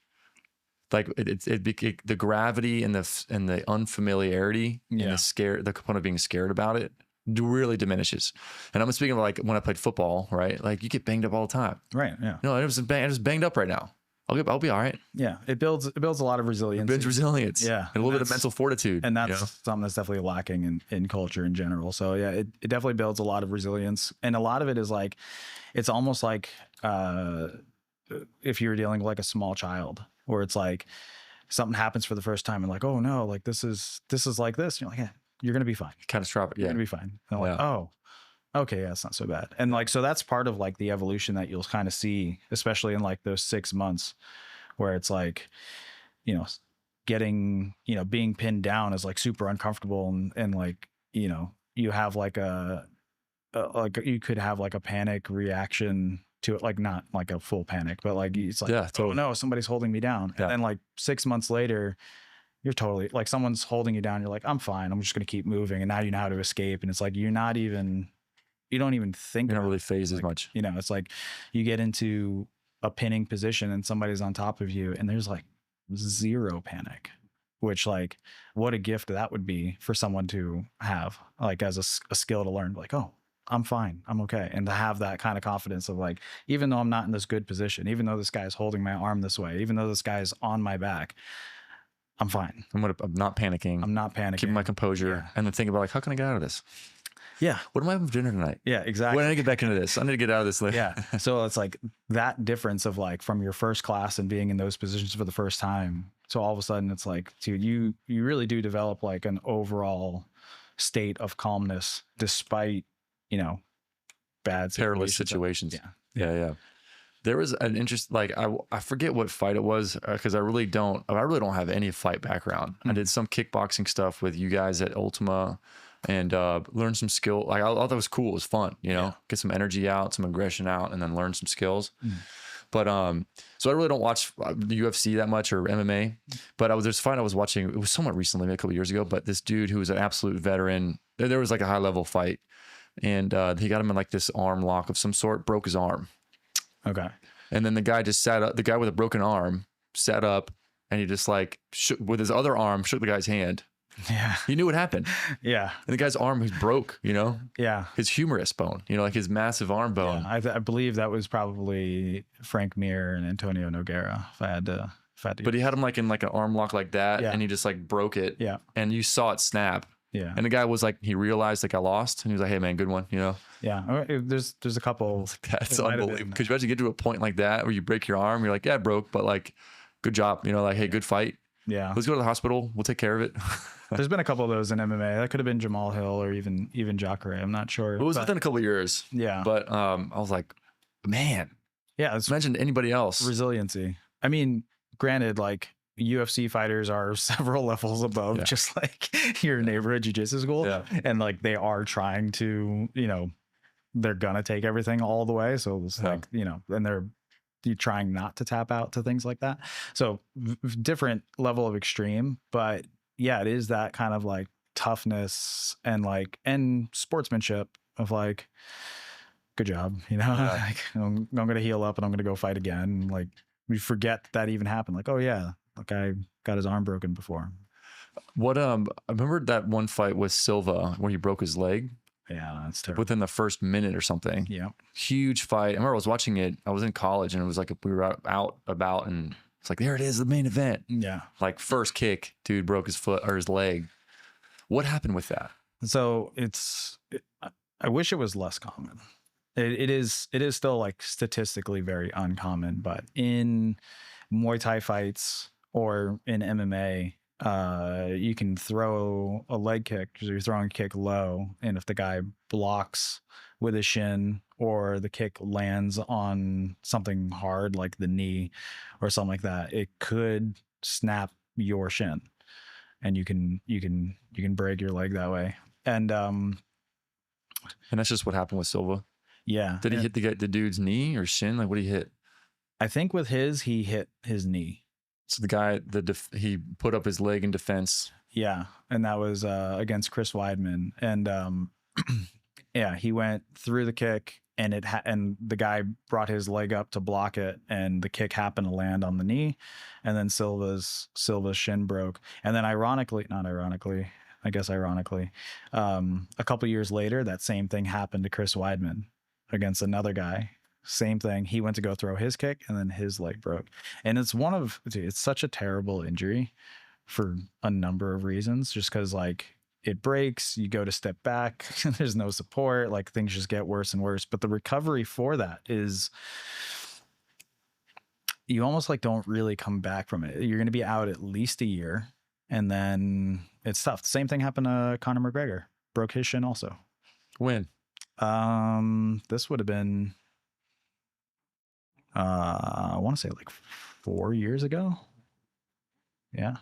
like the gravity and the unfamiliarity and the component of being scared about it really diminishes. And I'm speaking of like when I played football, right? Like you get banged up all the time. Right. Yeah. No, I just banged up right now. I'll be all right. Yeah. It builds a lot of resilience. It builds resilience. Yeah. And a little bit of mental fortitude. And that's something that's definitely lacking in culture in general. So yeah, it definitely builds a lot of resilience. And a lot of it is like, it's almost like, if you're dealing with like a small child, where it's like something happens for the first time and like, oh no, like this is like this. And you're like, yeah, you're going to be fine. Catastrophic. You're going to be fine. And I'm like, oh, okay. Yeah, it's not so bad. And like, so that's part of like the evolution that you'll kind of see, especially in like those 6 months where it's like, you know, getting, you know, being pinned down is like super uncomfortable. And like, you know, you have like like you could have like a panic reaction to it, like not like a full panic, but like it's like, totally. Oh no, somebody's holding me down. And then like 6 months later, you're totally like someone's holding you down. You're like, I'm fine. I'm just going to keep moving. And now you know how to escape. And it's like, you don't even think. You're not really phased like, as much. You know, it's like you get into a pinning position and somebody's on top of you and there's like zero panic, which like what a gift that would be for someone to have like as a skill to learn, like, oh, I'm fine. I'm okay. And to have that kind of confidence of like, even though I'm not in this good position, even though this guy's holding my arm this way, even though this guy's on my back, I'm fine. I'm not panicking. I'm not panicking. Keeping my composure. And then think about like, how can I get out of this? Yeah. What am I having for dinner tonight? Yeah, exactly. When I get back into this, I need to get out of this later. Yeah. So it's like that difference of like from your first class and being in those positions for the first time. So all of a sudden it's like, dude, you really do develop like an overall state of calmness despite, you know, bad perilous situations. Yeah. There was an interest, like I forget what fight it was because I really don't have any fight background. I did some kickboxing stuff with you guys at Ultima and learned some skill. Like I thought that was cool. It was fun, you know, get some energy out, some aggression out, and then learn some skills. But so I really don't watch the UFC that much or MMA. But there's a fight I was watching. It was somewhat recently, maybe a couple years ago. But this dude who was an absolute veteran, there was like a high level fight. And he got him in like this arm lock of some sort, broke his arm. Okay. And then the guy just sat up, the guy with a broken arm sat up and he just like with his other arm shook the guy's hand. Yeah. He knew what happened. Yeah. And the guy's arm was broke, you know? Yeah. His humerus bone, you know, like his massive arm bone. Yeah. I believe that was probably Frank Mir and Antonio Nogueira if I had to. But he had him like in like an arm lock like that and he just like broke it. Yeah. And you saw it snap. Yeah. And the guy was like, he realized like I lost and he was like, hey man, good one, you know? Yeah. There's a couple. That's unbelievable. Because you actually get to a point like that where you break your arm, you're like, yeah, it broke, but like, good job. You know, like, hey, good fight. Yeah. Let's go to the hospital. We'll take care of it. There's been a couple of those in MMA. That could have been Jamal Hill or even Jacare. I'm not sure. It was within a couple of years. Yeah. But I was like, man. Yeah. Imagine anybody else. Resiliency. I mean, granted, like UFC fighters are several levels above just like your neighborhood jiu-jitsu school. Yeah. And like they are trying to, you know, they're gonna take everything all the way. So it's like, you know, and you're trying not to tap out to things like that. So different level of extreme, but yeah, it is that kind of like toughness and sportsmanship of like, good job, you know, like I'm going to heal up and I'm going to go fight again. Like we forget that even happened. Like, oh yeah, like I got his arm broken before. What I remember that one fight with Silva where he broke his leg. Yeah, that's terrible. Within the first minute or something. Yeah. Huge fight. I remember I was watching it. I was in college and it was like we were out about and it's like, there it is, the main event. Yeah. Like first kick, dude broke his foot or his leg. What happened with that? So I wish it was less common. It is still like statistically very uncommon, but in Muay Thai fights or in MMA, you can throw a leg kick because you're throwing a kick low, and if the guy blocks with his shin or the kick lands on something hard like the knee or something like that, it could snap your shin, and you can break your leg that way. And that's just what happened with Silva. Yeah. Did he hit the dude's knee or shin? Like what did he hit? I think with he hit his knee. So the guy, he put up his leg in defense. Yeah. And that was against Chris Weidman. And yeah, he went through the kick and and the guy brought his leg up to block it, and the kick happened to land on the knee, and then Silva's shin broke. And then ironically, a couple years later, that same thing happened to Chris Weidman against another guy. Same thing. He went to go throw his kick and then his leg broke. And it's it's such a terrible injury for a number of reasons, just because like it breaks, you go to step back, there's no support, like things just get worse and worse. But the recovery for that is you almost like don't really come back from it. You're going to be out at least a year, and then it's tough. The same thing happened to Conor McGregor. Broke his shin also. When? This would have been I want to say like 4 years ago. Yeah.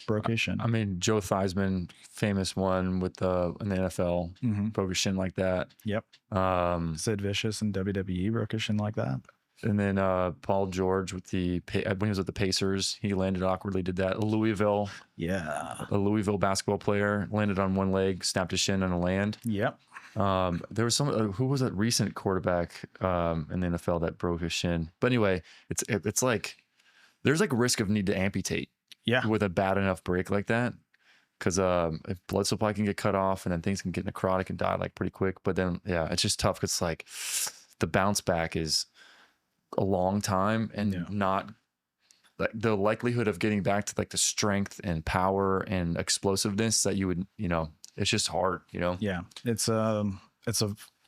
Broke his shin. I mean, Joe Theismann, famous one with in the NFL, broke his shin like that. Yep. Sid Vicious in WWE broke his shin like that. And then Paul George with when he was with the Pacers, he landed awkwardly, did that. A Louisville basketball player landed on one leg, snapped his shin on a land. Yep. There was who was that recent quarterback in the NFL that broke his shin? But anyway, it's like there's like a risk of need to amputate. Yeah. With a bad enough break like that, because if blood supply can get cut off, and then things can get necrotic and die like pretty quick. But then it's just tough because like the bounce back is a long time, and not like the likelihood of getting back to like the strength and power and explosiveness that you would, it's just hard, Yeah. It's a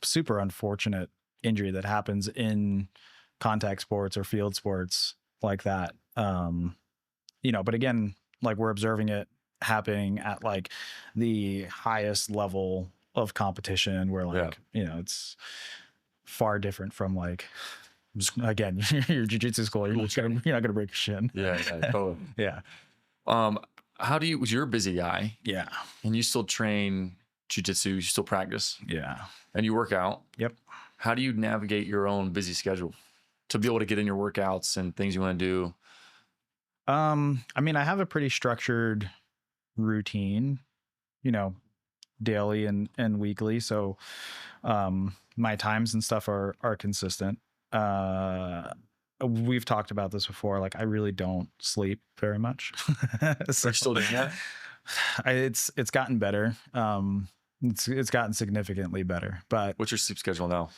super unfortunate injury that happens in contact sports or field sports like that. But again, like we're observing it happening at like the highest level of competition where like, it's far different from like, again, your jiu-jitsu school, you're not going to break your shin. Yeah, totally. Yeah. You're a busy guy. Yeah. And you still train jiu-jitsu, you still practice. Yeah. And you work out. Yep. How do you navigate your own busy schedule to be able to get in your workouts and things you want to do? I mean, I have a pretty structured routine, daily and weekly. So, my times and stuff are consistent. We've talked about this before. Like I really don't sleep very much. So, you're still doing that? It's gotten better. It's gotten significantly better, but what's your sleep schedule now?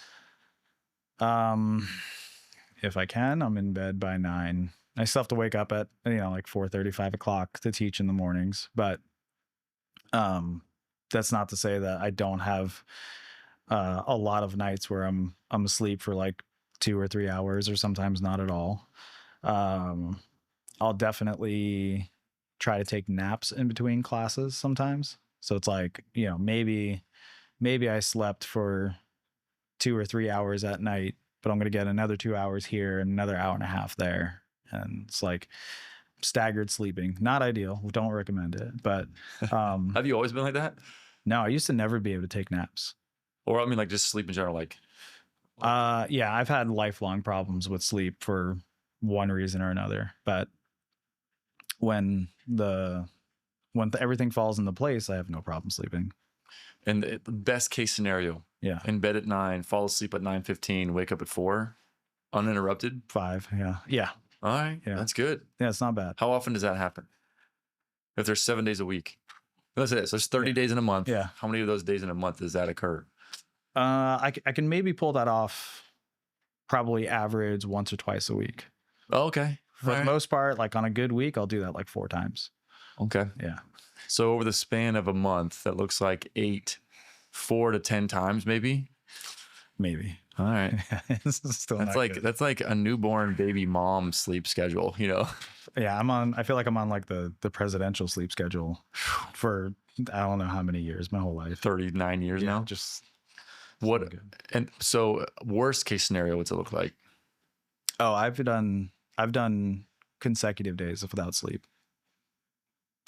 If I can, I'm in bed by 9. I still have to wake up at, like 4:30, 5 o'clock to teach in the mornings. But that's not to say that I don't have a lot of nights where I'm asleep for like 2 or 3 hours, or sometimes not at all. I'll definitely try to take naps in between classes sometimes. So it's like, maybe I slept for 2 or 3 hours at night, but I'm going to get another 2 hours here and another hour and a half there. And it's like staggered sleeping. Not ideal. Don't recommend it. But have you always been like that? No, I used to never be able to take naps. Or I mean, like just sleep in general. Like, Yeah, I've had lifelong problems with sleep for one reason or another. But when everything falls into place, I have no problem sleeping. and the best case scenario, Yeah, in bed at 9, fall asleep at 9:15, wake up at 4, uninterrupted. 5. Yeah. All right, Yeah. that's good. Yeah, it's not bad. How often does that happen? If there's 7 days a week, let's say this. There's 30 days in a month. Yeah. How many of those days in a month does that occur? I can maybe pull that off. Probably average once or twice a week. Oh, okay. For the most part, like on a good week, I'll do that like 4 times. Okay. Yeah. So over the span of a month, that looks like 4 to 10 times, maybe. All right. Still that's like good. That's like a newborn baby mom sleep schedule, you know. Yeah, I feel like I'm on like the presidential sleep schedule for I don't know how many years, my whole life. 39 years now. Just what so and so worst case scenario, what's it look like? Oh, I've done consecutive days without sleep.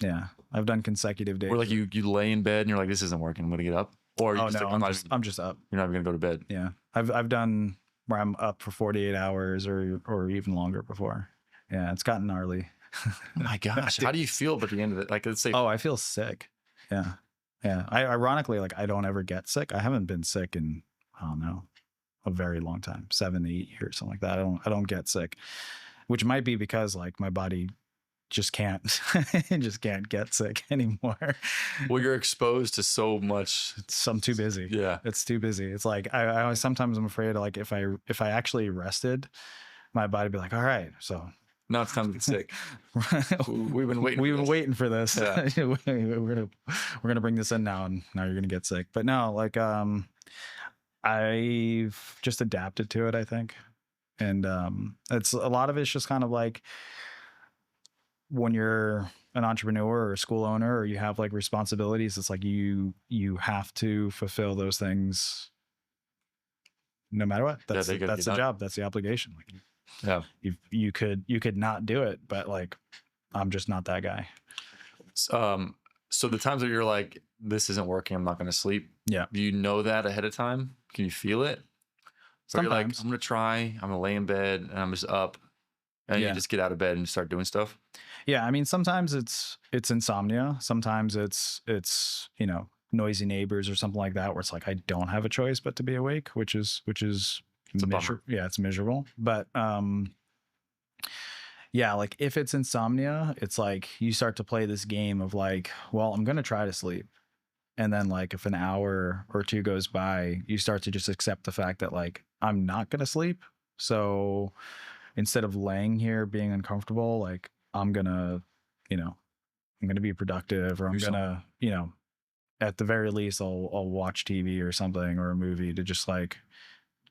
Yeah, I've done consecutive days. Where like you lay in bed and you're like, this isn't working, I'm gonna get up. Or I'm just up. You're not even gonna go to bed. Yeah, I've done where I'm up for 48 hours or even longer before. Yeah, it's gotten gnarly. Oh my gosh, how do you feel at the end of it? Like, let's say, I feel sick. Yeah. I ironically, like, I don't ever get sick. I haven't been sick in, I don't know, a very long time, 7 to 8 years, something like that. I don't get sick, which might be because like my body just can't get sick anymore. Well, you're exposed to so much. I'm too busy. Yeah, it's too busy. It's like I sometimes I'm afraid like if I actually rested, my body would be like, all right, so now it's time to get sick. We've been waiting for this. Yeah. we're gonna bring this in now, and now you're gonna get sick. But no, like I've just adapted to it, I think, and it's a lot of it's just kind of like when you're an entrepreneur or a school owner or you have like responsibilities, it's like you have to fulfill those things no matter what. That's the job. That's the obligation. Like, yeah, you could not do it, but like I'm just not that guy. So the times that you're like, this isn't working, I'm not going to sleep. Yeah. Do you know that ahead of time? Can you feel it? So you're like, I'm going to try, I'm going to lay in bed and I'm just up, and you just get out of bed and start doing stuff. Yeah. I mean, sometimes it's insomnia. Sometimes it's, noisy neighbors or something like that, where it's like, I don't have a choice but to be awake, which is it's miserable. But, yeah, like if it's insomnia, it's like you start to play this game of like, well, I'm going to try to sleep. And then like if an hour or two goes by, you start to just accept the fact that like, I'm not going to sleep. So instead of laying here being uncomfortable, like I'm going to be productive, or I'm going to, at the very least, I'll watch TV or something, or a movie, to just like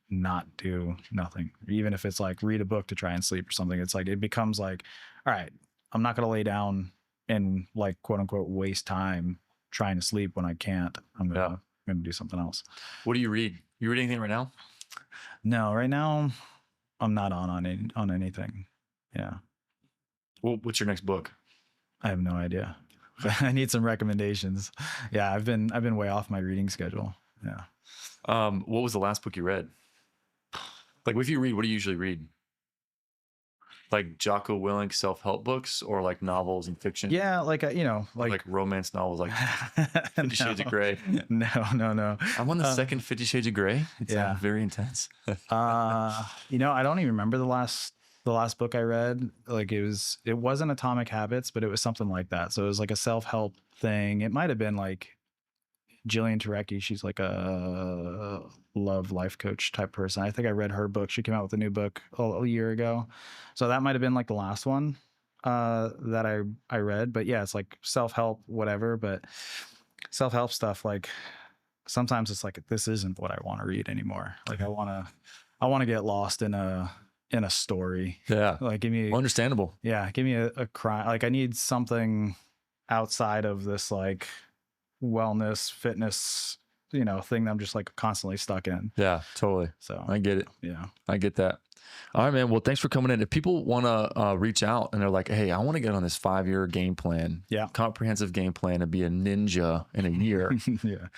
not do nothing. Even if it's like read a book to try and sleep or something, it's like it becomes like, all right, I'm not going to lay down and like quote unquote waste time trying to sleep when I can't. I'm gonna do something else. What do you read? You read anything right now? No, right now I'm not on anything. Yeah. Well, what's your next book? I have no idea. I need some recommendations. Yeah, I've been way off my reading schedule. Yeah. What was the last book you read? Like, if you read, what do you usually read? Like Jocko Willink self-help books, or like novels and fiction? Yeah, like like romance novels, like 50 Shades of Grey. No. I'm on the second 50 Shades of Grey. It's very intense. I don't even remember the last book I read. Like it wasn't Atomic Habits, but it was something like that. So it was like a self-help thing. It might have been like Jillian Turecki. She's like a love life coach type person. I think I read her book. She came out with a new book a year ago. So that might have been like the last one that I read. But yeah, it's like self-help, whatever. But self-help stuff, like sometimes it's like, this isn't what I want to read anymore. Like I want to get lost in a story. Yeah. Like give me understandable. Yeah. Give me a crime. Like I need something outside of this like wellness, fitness thing that I'm just like constantly stuck in. Yeah, totally. So I get it. yeah. I get that. All right, man. Well, thanks for coming in. If people want to reach out and they're like, hey, I want to get on this 5-year game plan, comprehensive game plan to be a ninja in a year,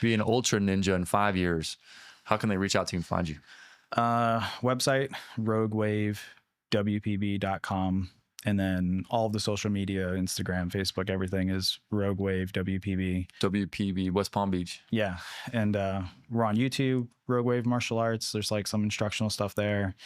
be an ultra ninja in 5 years, how can they reach out to you and find you? Website, roguewavewpb.com. And then all of the social media, Instagram, Facebook, everything is Rogue Wave WPB. WPB, West Palm Beach. Yeah. And we're on YouTube, Rogue Wave Martial Arts. There's like some instructional stuff there.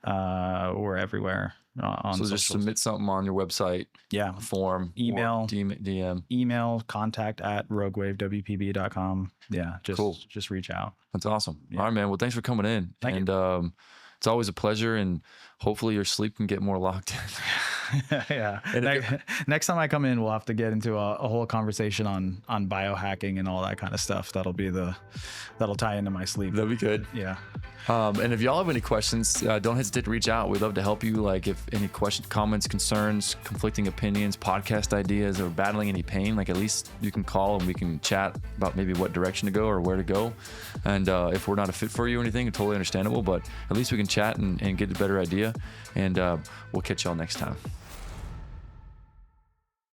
We're everywhere on So just submit something on your website. Yeah. A form. Email. DM. Email, contact@roguewavewpb.com. Yeah. Just reach out. That's awesome. Yeah. All right, man. Well, thanks for coming in. Thank you. It's always a pleasure, and hopefully your sleep can get more locked in. Yeah. Next time I come in, we'll have to get into a whole conversation on biohacking and all that kind of stuff. That'll tie into my sleep. That'd be good. Yeah. And if y'all have any questions, don't hesitate to reach out. We'd love to help you. Like if any questions, comments, concerns, conflicting opinions, podcast ideas, or battling any pain, like at least you can call and we can chat about maybe what direction to go or where to go. And if we're not a fit for you or anything, it's totally understandable, but at least we can chat and get a better idea. And we'll catch y'all next time.